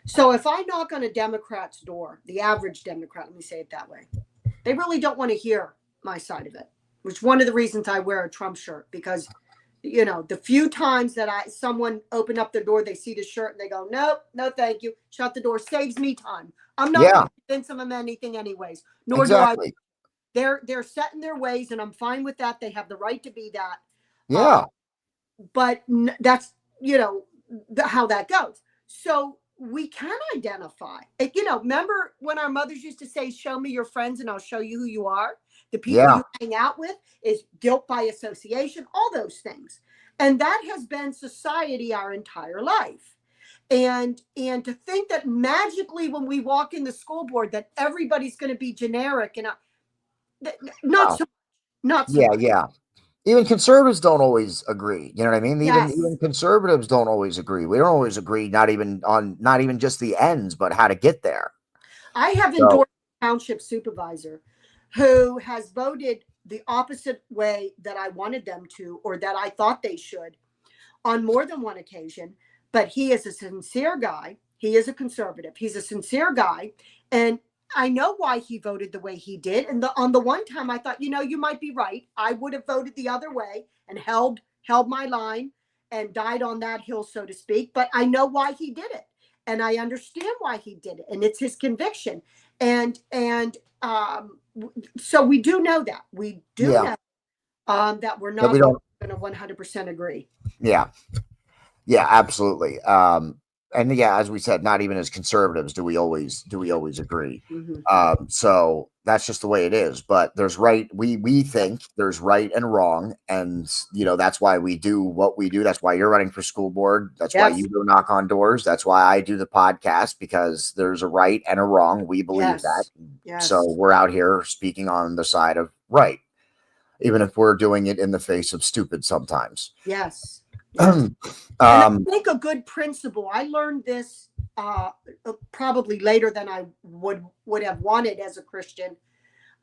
Speaker 2: So if I knock on a Democrat's door, the average Democrat, let me say it that way, they really don't want to hear my side of it, which is one of the reasons I wear a Trump shirt, because, the few times that someone open up their door, they see the shirt and they go, nope, no, thank you. Shut the door. Saves me time. I'm not going to convince them of anything anyways, nor do I. They're set in their ways, and I'm fine with that. They have the right to be that.
Speaker 1: Yeah.
Speaker 2: But that's, how that goes. So we can identify it. Remember when our mothers used to say, show me your friends and I'll show you who you are. The people you hang out with is guilt by association, all those things. And that has been society our entire life. And to think that magically when we walk in the school board that everybody's going to be generic and not so much.
Speaker 1: Yeah. Even conservatives don't always agree. You know what I mean? Even conservatives don't always agree. We don't always agree, not even just the ends, but how to get there.
Speaker 2: I have endorsed a township supervisor who has voted the opposite way that I wanted them to, or that I thought they should, on more than one occasion. But he is a sincere guy. He is a conservative. He's a sincere guy. And I know why he voted the way he did. And on the one time I thought, you might be right. I would have voted the other way and held my line and died on that hill, so to speak. But I know why he did it. And I understand why he did it. And it's his conviction. And so we do know that. We do know that we're not going to 100% agree.
Speaker 1: Yeah. Yeah, absolutely. And as we said, not even as conservatives do we always agree. So that's just the way it is. But there's right. We think there's right and wrong, and that's why we do what we do. That's why you're running for school board. That's why you go knock on doors. That's why I do the podcast, because there's a right and a wrong. We believe that. So we're out here speaking on the side of right, even if we're doing it in the face of stupid sometimes.
Speaker 2: Yes. And I think a good principle, I learned this probably later than I would have wanted as a Christian.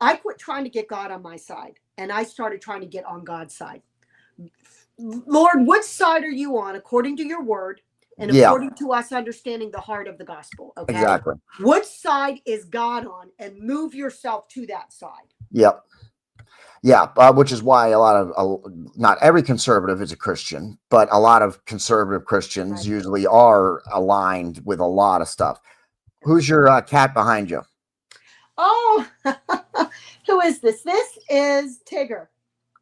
Speaker 2: I quit trying to get God on my side, and I started trying to get on God's side. Lord, what side are you on according to your word and according to us understanding the heart of the gospel? Okay.
Speaker 1: Exactly.
Speaker 2: What side is God on, and move yourself to that side.
Speaker 1: Yep. Yeah, which is why not every conservative is a Christian, but a lot of conservative Christians usually are aligned with a lot of stuff. Who's your cat behind you?
Speaker 2: Oh, who is this? This is Tigger.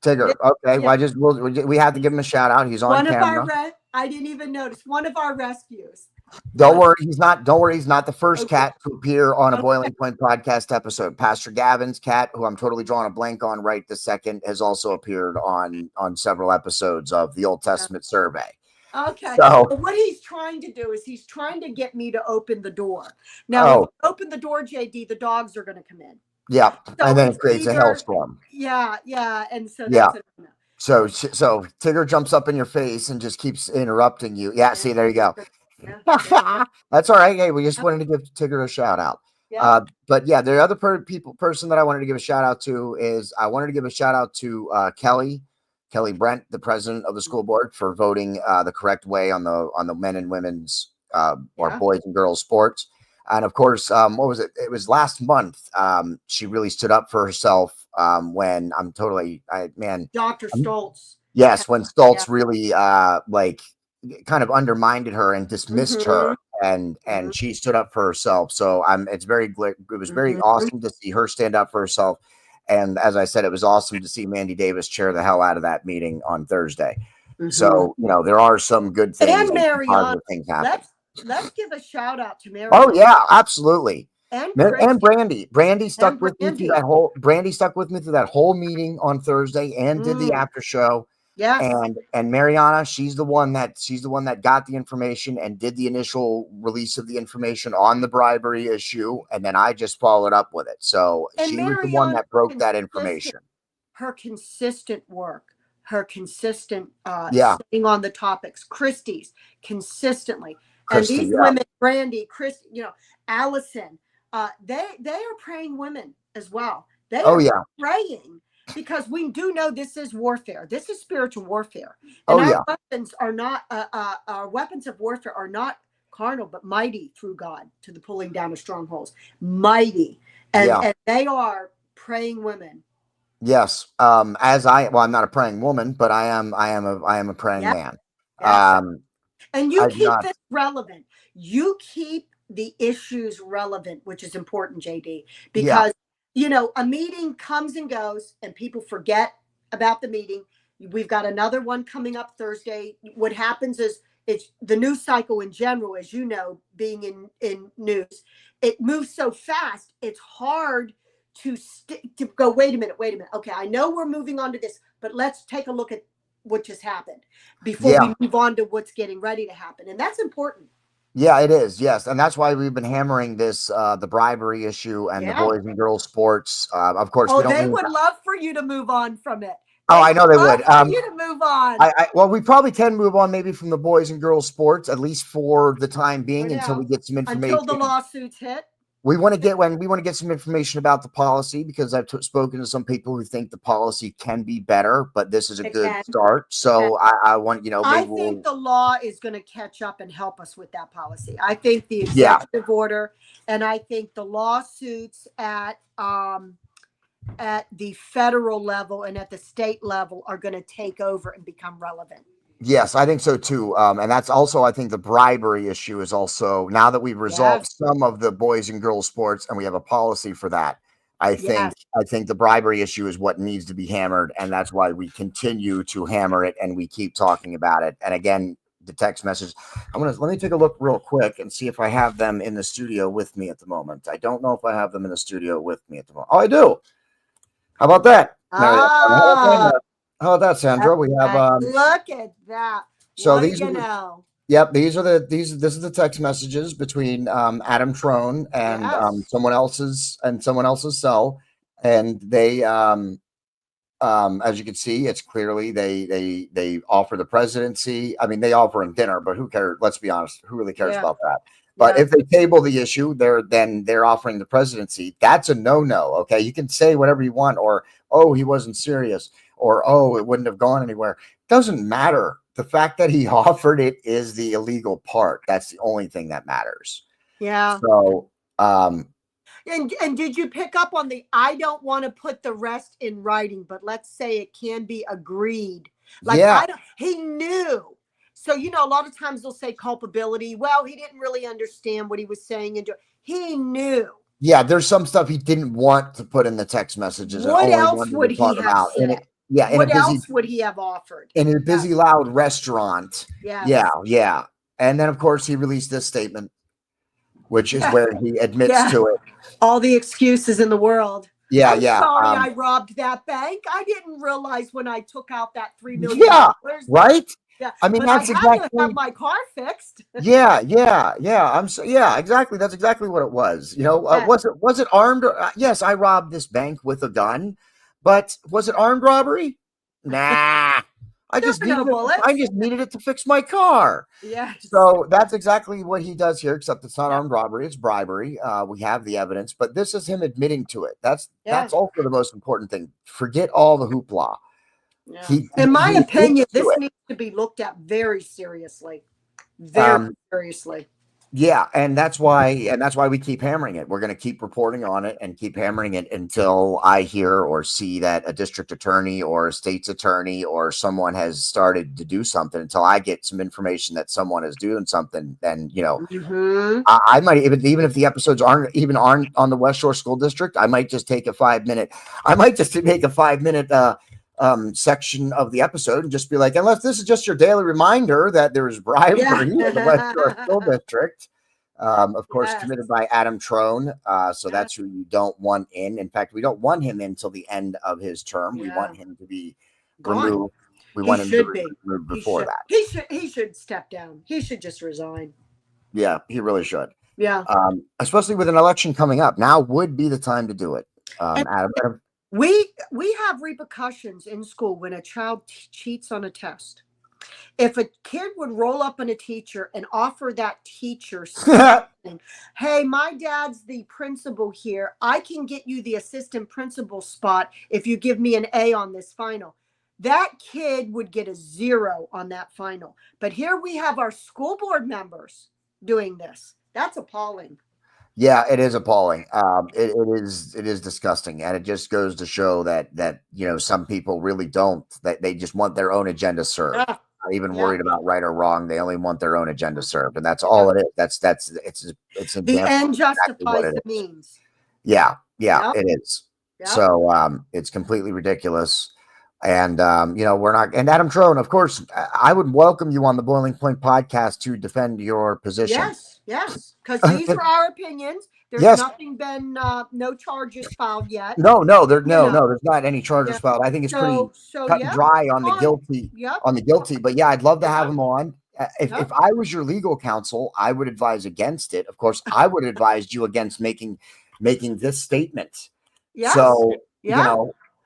Speaker 1: Tigger. Okay. Well, we have to give him a shout out. He's on camera.
Speaker 2: I didn't even notice. One of our rescues.
Speaker 1: Don't worry, he's not the first cat to appear on a Boiling Point podcast episode. Pastor Gavin's cat, who I'm totally drawing a blank on right this second, has also appeared on several episodes of the Old Testament Survey.
Speaker 2: Okay. So what he's trying to do is he's trying to get me to open the door. Now, if I open the door, JD, the dogs are going to come in.
Speaker 1: Yeah, so and then it creates a hailstorm.
Speaker 2: Yeah, and so that's it.
Speaker 1: So Tigger jumps up in your face and just keeps interrupting you. Yeah, see, there you go. Yeah. That's all right. Hey, we just wanted to give Tigger a shout out. But the other person that I wanted to give a shout out to is Kelly Brent, the president of the school board, for voting the correct way on the men and women's or boys and girls sports. And of course, what was it? It was last month. She really stood up for herself when Dr.
Speaker 2: Stoltz.
Speaker 1: Yes, when Stoltz really kind of undermined her and dismissed her, and she stood up for herself. So it was very awesome to see her stand up for herself. And as I said, it was awesome to see Mandy Davis chair the hell out of that meeting on Thursday.
Speaker 2: Mhm.
Speaker 1: So, there are some good things
Speaker 2: And Mariana,
Speaker 1: positive things happen.
Speaker 2: let's give a shout out to Mariana.
Speaker 1: Oh yeah, absolutely.
Speaker 2: And
Speaker 1: Brandy. Brandy stuck
Speaker 2: And
Speaker 1: with me through
Speaker 2: Brandy.
Speaker 1: Brandy stuck with me through that whole meeting on Thursday and did the after show.
Speaker 2: Yes.
Speaker 1: And Mariana, she's the one that got the information and did the initial release of the information on the bribery issue, and then I just followed up with it. So
Speaker 2: And
Speaker 1: she was the one
Speaker 2: Mariana,
Speaker 1: that broke that information.
Speaker 2: Her consistent work, her consistent
Speaker 1: staying
Speaker 2: on the topics, Christie's consistently,
Speaker 1: Christy,
Speaker 2: and these women, Brandy, Chris, Allison, they are praying women as well. They are praying, because we do know this is warfare. This is spiritual warfare. And our weapons are not, our weapons of warfare are not carnal, but mighty through God to the pulling down of strongholds. Mighty. And they are praying women.
Speaker 1: Yes. I'm not a praying woman, but I am a praying man.
Speaker 2: Yes. And you keep this relevant. You keep the issues relevant, which is important, JD, because a meeting comes and goes and people forget about the meeting. We've got another one coming up Thursday. What happens is, it's the news cycle in general, as you know, being in news, it moves so fast. It's hard to go, wait a minute. Okay, I know we're moving on to this, but let's take a look at what just happened before we move on to what's getting ready to happen. And that's important.
Speaker 1: Yeah, it is. Yes. And that's why we've been hammering this, the bribery issue and the boys and girls sports. Of course,
Speaker 2: they would love for you to move on from it.
Speaker 1: I know they would.
Speaker 2: For you to move on.
Speaker 1: Well, we probably can move on maybe from the boys and girls sports, at least for the time being, until we get some information.
Speaker 2: Until the lawsuits hit.
Speaker 1: We want to get some information about the policy, because I've spoken to some people who think the policy can be better, but this is a good start. So I want,
Speaker 2: I think the law is going to catch up and help us with that policy. I think the executive order, and I think the lawsuits at the federal level and at the state level are going to take over and become relevant.
Speaker 1: Yes, I think so too. And that's also, I think the bribery issue is also, now that we've resolved some of the boys and girls sports and we have a policy for that, I think the bribery issue is what needs to be hammered. And that's why we continue to hammer it and we keep talking about it. And again, the text message, let me take a look real quick and see if I have them in the studio with me at the moment. I don't know if I have them in the studio with me at the moment. Oh, I do. How about that? How about that, Sandra? We have
Speaker 2: look at that.
Speaker 1: So this is the text messages between Adam Trone and someone else's cell, and they as you can see, it's clearly they offer the presidency. I mean, they offer him dinner, but who cares? Let's be honest, who really cares about that? But if they table the issue, they're offering the presidency. That's a no-no. Okay, you can say whatever you want, or he wasn't serious, or it wouldn't have gone anywhere. Doesn't matter. The fact that he offered it is the illegal part. That's the only thing that matters.
Speaker 2: Yeah.
Speaker 1: So,
Speaker 2: and did you pick up on I don't want to put the rest in writing, but let's say it can be agreed. He knew. So, a lot of times they'll say culpability. Well, he didn't really understand what he was saying. He knew.
Speaker 1: Yeah, there's some stuff he didn't want to put in the text messages.
Speaker 2: What else would he have said? What else would he have offered?
Speaker 1: In a busy, loud restaurant. Yeah. And then, of course, he released this statement, which is where he admits to it.
Speaker 2: All the excuses in the world. I'm sorry, I robbed that bank. I didn't realize when I took out that $3 million.
Speaker 1: Yeah, right?
Speaker 2: Yeah,
Speaker 1: I mean, that's
Speaker 2: exactly. I had to have my car fixed.
Speaker 1: Yeah. Exactly. That's exactly what it was. Was it armed? Yes, I robbed this bank with a gun, but was it armed robbery? Nah. I just needed it to fix my car.
Speaker 2: Yeah.
Speaker 1: So that's exactly what he does here, except it's not armed robbery, it's bribery. We have the evidence, but this is him admitting to it. That's also the most important thing. Forget all the hoopla.
Speaker 2: Yeah. In my opinion, this needs to be looked at very seriously. Very seriously.
Speaker 1: Yeah, and that's why we keep hammering it. We're going to keep reporting on it and keep hammering it until I hear or see that a district attorney or a state's attorney or someone has started to do something. Until I get some information that someone is doing something, then
Speaker 2: Mm-hmm.
Speaker 1: I might even if the episodes aren't on the West Shore School District, I might just take a 5 minute. I might just make a 5 minute section of the episode and just be like, unless this is just your daily reminder that there is
Speaker 2: Yeah.
Speaker 1: bribery in the West Shore School District, of course,
Speaker 2: Yes.
Speaker 1: committed by Adam Trone. So
Speaker 2: Yeah.
Speaker 1: that's who you don't want in. In fact, we don't want him in until the end of his term. We
Speaker 2: Yeah.
Speaker 1: want him to be
Speaker 2: Gone.
Speaker 1: removed. We
Speaker 2: He
Speaker 1: want him to
Speaker 2: should
Speaker 1: be
Speaker 2: be.
Speaker 1: removed
Speaker 2: He
Speaker 1: before
Speaker 2: should.
Speaker 1: that.
Speaker 2: He should step down. He should just resign.
Speaker 1: Yeah, he really should.
Speaker 2: Yeah.
Speaker 1: Especially with an election coming up. Now would be the time to do it.
Speaker 2: And
Speaker 1: Adam,
Speaker 2: we have repercussions in school when a child cheats on a test. If a kid would roll up on a teacher and offer that teacher something, hey, my dad's the principal here. I can get you the assistant principal spot if you give me an A on this final. That kid would get a 0 on that final. But here we have our school board members doing this. That's appalling.
Speaker 1: yeah, it is appalling. It is disgusting, and it just goes to show that some people really don't, that they just want their own agenda served.
Speaker 2: Yeah.
Speaker 1: Not even
Speaker 2: Yeah.
Speaker 1: worried about right or wrong. They only want their own agenda served, and that's all it is. It's an
Speaker 2: The
Speaker 1: example
Speaker 2: end
Speaker 1: of exactly what
Speaker 2: justifies
Speaker 1: it
Speaker 2: the
Speaker 1: is.
Speaker 2: means.
Speaker 1: Yeah,
Speaker 2: Yep.
Speaker 1: it is.
Speaker 2: Yep.
Speaker 1: So it's completely ridiculous. And we're not. And Adam Trone, of course, I would welcome you on the Boiling Point podcast to defend your position.
Speaker 2: Yes, because these are our opinions. There's
Speaker 1: Yes.
Speaker 2: nothing been, no charges filed yet.
Speaker 1: No, there's not any charges
Speaker 2: Yeah.
Speaker 1: filed. I think it's pretty
Speaker 2: So
Speaker 1: cut and
Speaker 2: yeah,
Speaker 1: dry on the
Speaker 2: fine.
Speaker 1: guilty,
Speaker 2: Yep.
Speaker 1: But yeah, I'd love to have
Speaker 2: Yep.
Speaker 1: him on. If
Speaker 2: Yep.
Speaker 1: I was your legal counsel, I would advise against it. Of course, I would advise you against making this statement.
Speaker 2: Yes.
Speaker 1: So
Speaker 2: Yeah.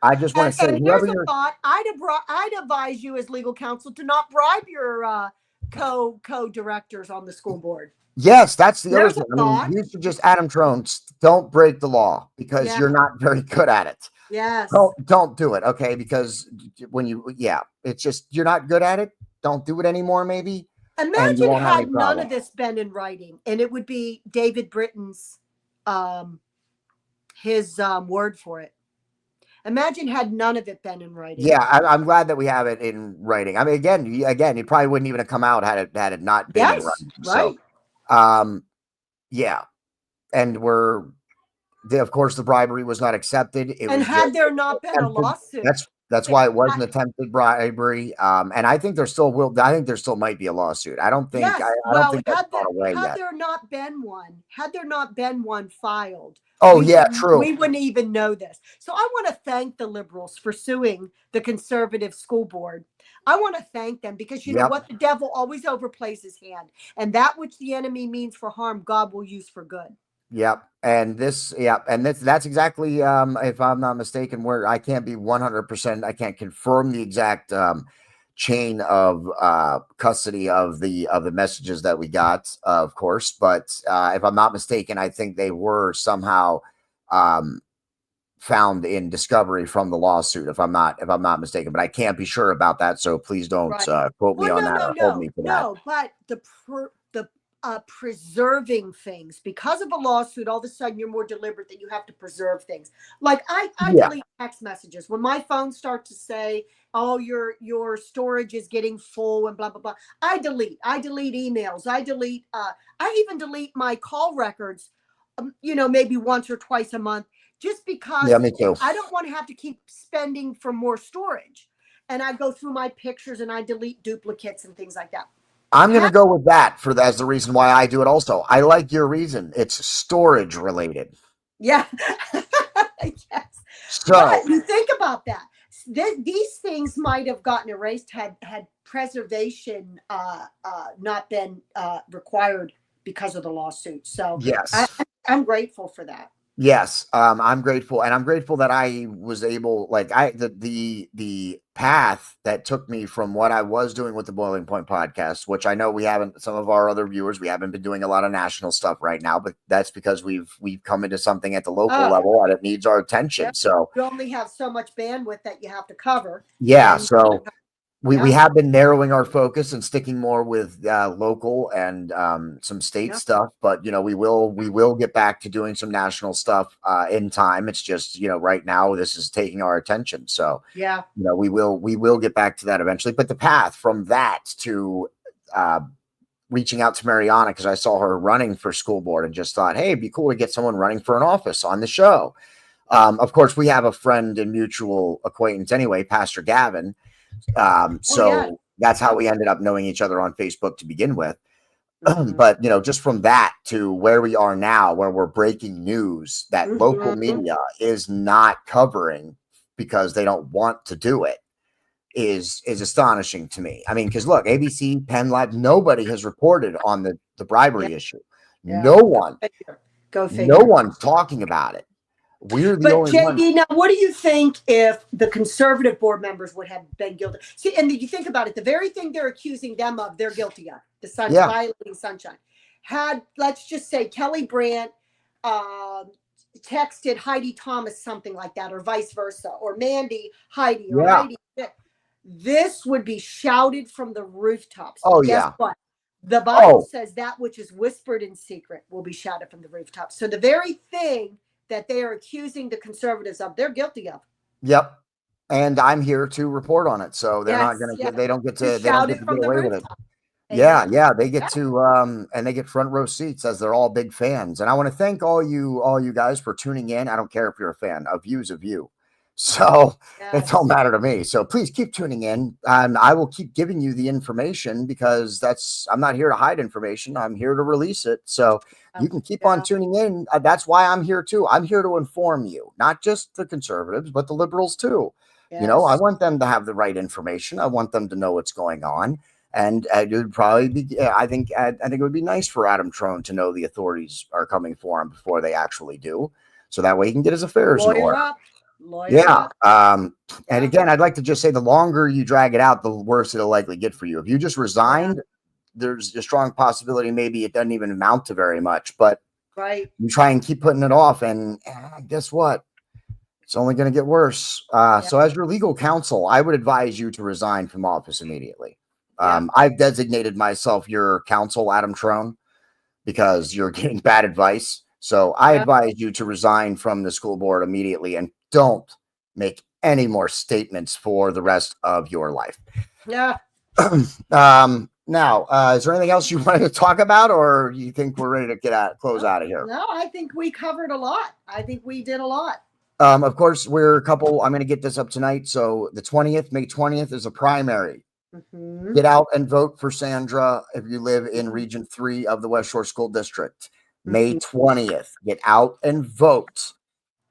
Speaker 1: I just want to say,
Speaker 2: And
Speaker 1: whoever
Speaker 2: here's a
Speaker 1: you're,
Speaker 2: thought. I'd advise you as legal counsel to not bribe your co-directors on the school board.
Speaker 1: yes, that's the other
Speaker 2: There's
Speaker 1: thing.
Speaker 2: a thought.
Speaker 1: You should just Adam Trone, don't break the law because
Speaker 2: Yeah.
Speaker 1: you're not very good at it.
Speaker 2: Yes.
Speaker 1: Don't do it, okay? Because it's just you're not good at it. Don't do it anymore, maybe.
Speaker 2: Imagine had none of this been in writing, and it would be David Britton's his word for it. Imagine had none of it been in writing.
Speaker 1: Yeah, I'm glad that we have it in writing. I mean, again, it probably wouldn't even have come out had it not been in writing.
Speaker 2: Right.
Speaker 1: So, yeah, and of course, the bribery was not accepted.
Speaker 2: Had there not been a lawsuit,
Speaker 1: that's why it was an attempted bribery. And I think there still might be a lawsuit. I don't think.
Speaker 2: Yes.
Speaker 1: I don't think that's gone away yet.
Speaker 2: Had there not been one filed.
Speaker 1: Oh, yeah, true.
Speaker 2: We wouldn't even know this. So I want to thank the liberals for suing the conservative school board. I want to thank them because you know what? The devil always overplays his hand. And that which the enemy means for harm, God will use for good.
Speaker 1: Yep. And that's exactly, if I'm not mistaken, where I can't be 100%, I can't confirm the exact chain of custody of the messages that we got, of course, but if I'm not mistaken, I think they were somehow found in discovery from the lawsuit, if I'm not mistaken, but I can't be sure about that, so please don't quote me on that or hold me to that.
Speaker 2: No, but the preserving things because of a lawsuit, all of a sudden you're more deliberate that you have to preserve things. Like I delete text messages when my phone starts to say, oh, your storage is getting full and blah blah blah. I delete emails. I even delete my call records, maybe once or twice a month, just because
Speaker 1: me too.
Speaker 2: I don't want to have to keep spending for more storage. And I go through my pictures and I delete duplicates and things like that.
Speaker 1: I'm going to go with that as the reason why I do it also. I like your reason. It's storage related.
Speaker 2: Yeah. Yes. So but you think about that. These things might have gotten erased had preservation not been required because of the lawsuit. So
Speaker 1: yes,
Speaker 2: I'm grateful for that.
Speaker 1: Yes, I'm grateful, and I'm grateful that I was able, the path that took me from what I was doing with the Boiling Point podcast, which I know some of our other viewers, we haven't been doing a lot of national stuff right now, but that's because we've come into something at the local level and it needs our attention. So
Speaker 2: you only have so much bandwidth that you have to cover.
Speaker 1: Yeah, so we have been narrowing our focus and sticking more with local and some state stuff, but we will get back to doing some national stuff in time. It's just right now this is taking our attention, so we will get back to that eventually. But the path from that to reaching out to Mariana, because I saw her running for school board and just thought, hey, it'd be cool to get someone running for an office on the show. Of course, we have a friend and mutual acquaintance anyway, Pastor Gavin. So that's how we ended up knowing each other on Facebook to begin with. But just from that to where we are now, where we're breaking news that local media is not covering because they don't want to do it is astonishing to me. I mean, because look, ABC, Penn Live, nobody has reported on the bribery issue. No one.
Speaker 2: Go figure.
Speaker 1: No one's talking about it. We're the only
Speaker 2: JD,
Speaker 1: ones.
Speaker 2: now what do you think if the conservative board members would have been guilty? See, and you think about it, the very thing they're accusing them of, they're guilty of. The violating sunshine. Had, let's just say, Kelly Brandt texted Heidi Thomas something like that, or vice versa, or Mandy Heidi, or Heidi. This would be shouted from the rooftops.
Speaker 1: Oh,
Speaker 2: Guess what? The Bible says that which is whispered in secret will be shouted from the rooftops. So the very thing that they are accusing the conservatives of, they're guilty of.
Speaker 1: Yep. And I'm here to report on it. So they're not going to get, they don't get to get away with it. They get to and they get front row seats as they're all big fans. And I want to thank all you guys for tuning in. I don't care if you're a fan. A view's a view. So it don't matter to me. So please keep tuning in. I will keep giving you the information because I'm not here to hide information. I'm here to release it. So you can keep on tuning in. That's why I'm here too. I'm here to inform you, not just the conservatives, but the liberals too. I want them to have the right information. I want them to know what's going on. And it would probably be, I think it would be nice for Adam Trone to know the authorities are coming for him before they actually do. So that way he can get his affairs in order. And again, I'd like to just say the longer you drag it out, the worse it'll likely get for you. If you just resigned, there's a strong possibility maybe it doesn't even amount to very much, but you try and keep putting it off, and guess what? It's only going to get worse. So as your legal counsel, I would advise you to resign from office immediately. I've designated myself your counsel, Adam Trone, because you're getting bad advice. So I advise you to resign from the school board immediately and don't make any more statements for the rest of your life. Now, is there anything else you wanted to talk about, or you think we're ready to close out of here?
Speaker 2: No, I think we covered a lot. I think we did a lot.
Speaker 1: Of course, we're a couple. I'm going to get this up tonight. So the 20th, May 20th is a primary. Get out and vote for Sandra if you live in Region 3 of the West Shore School District. May 20th, get out and vote.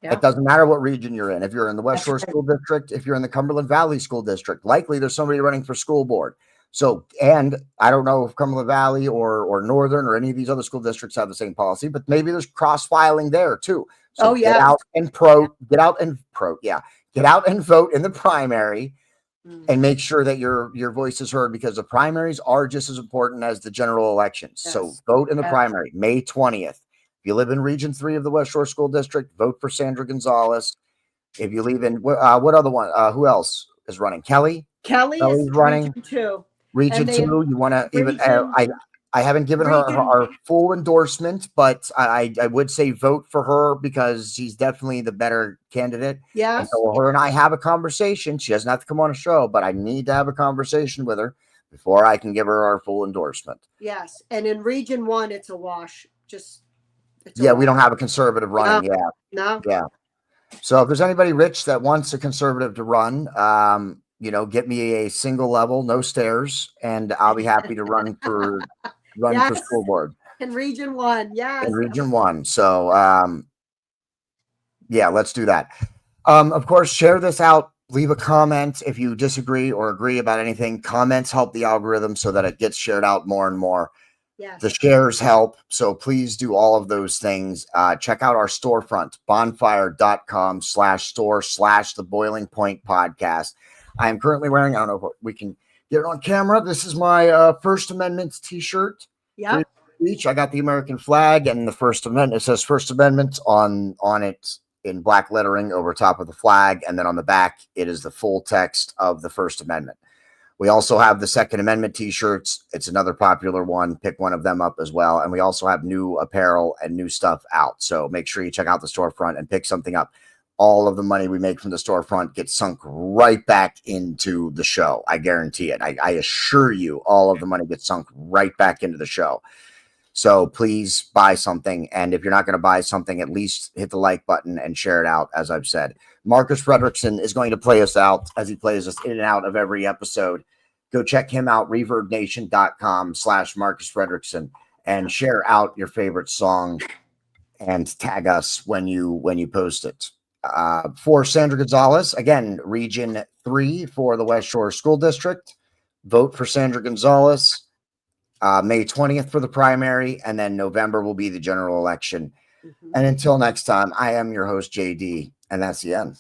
Speaker 1: It doesn't matter what region you're in. If you're in the West Shore School District, if you're in the Cumberland Valley School District, likely there's somebody running for school board. So, and I don't know if Cumberland Valley or Northern or any of these other school districts have the same policy, but maybe there's cross filing there too. So get out and vote in the primary and make sure that your voice is heard, because the primaries are just as important as the general elections. So vote in the primary, May 20th. If you live in Region 3 of the West Shore School District, vote for Sandra Gonzalez. If you live in what other one? Who else is running? Kelly's running.
Speaker 2: Region 2.
Speaker 1: Region 2. You want to even? I haven't given her our full endorsement, but I would say vote for her because she's definitely the better candidate. And so her and I have a conversation. She doesn't have to come on a show, but I need to have a conversation with her before I can give her our full endorsement.
Speaker 2: Yes, and in Region 1, it's a wash.
Speaker 1: We don't have a conservative running. So if there's anybody rich that wants a conservative to run, get me a single level, no stairs, and I'll be happy to run for school board.
Speaker 2: In Region 1,
Speaker 1: In Region 1. So let's do that. Of course, share this out. Leave a comment if you disagree or agree about anything. Comments help the algorithm so that it gets shared out more and more. The shares help. So please do all of those things. Check out our storefront, bonfire.com/store/the Boiling Point podcast. I am currently wearing, I don't know if we can get it on camera. This is my First Amendment t-shirt. I got the American flag and the First Amendment. It says First Amendment on it in black lettering over top of the flag. And then on the back, it is the full text of the First Amendment. We also have the Second Amendment t-shirts. It's another popular one. Pick one of them up as well. And we also have new apparel and new stuff out. So make sure you check out the storefront and pick something up. All of the money we make from the storefront gets sunk right back into the show. I guarantee it. I assure you, all of the money gets sunk right back into the show. So please buy something. And if you're not going to buy something, at least hit the like button and share it out, as I've said. Marcus Frederiksen is going to play us out as he plays us in and out of every episode. Go check him out, reverbnation.com/Marcus Frederiksen, and share out your favorite song and tag us when you post it. For Sandra Gonzalez, again, Region 3 for the West Shore School District. Vote for Sandra Gonzalez. May 20th for the primary, and then November will be the general election. And until next time, I am your host, JD, and that's the end.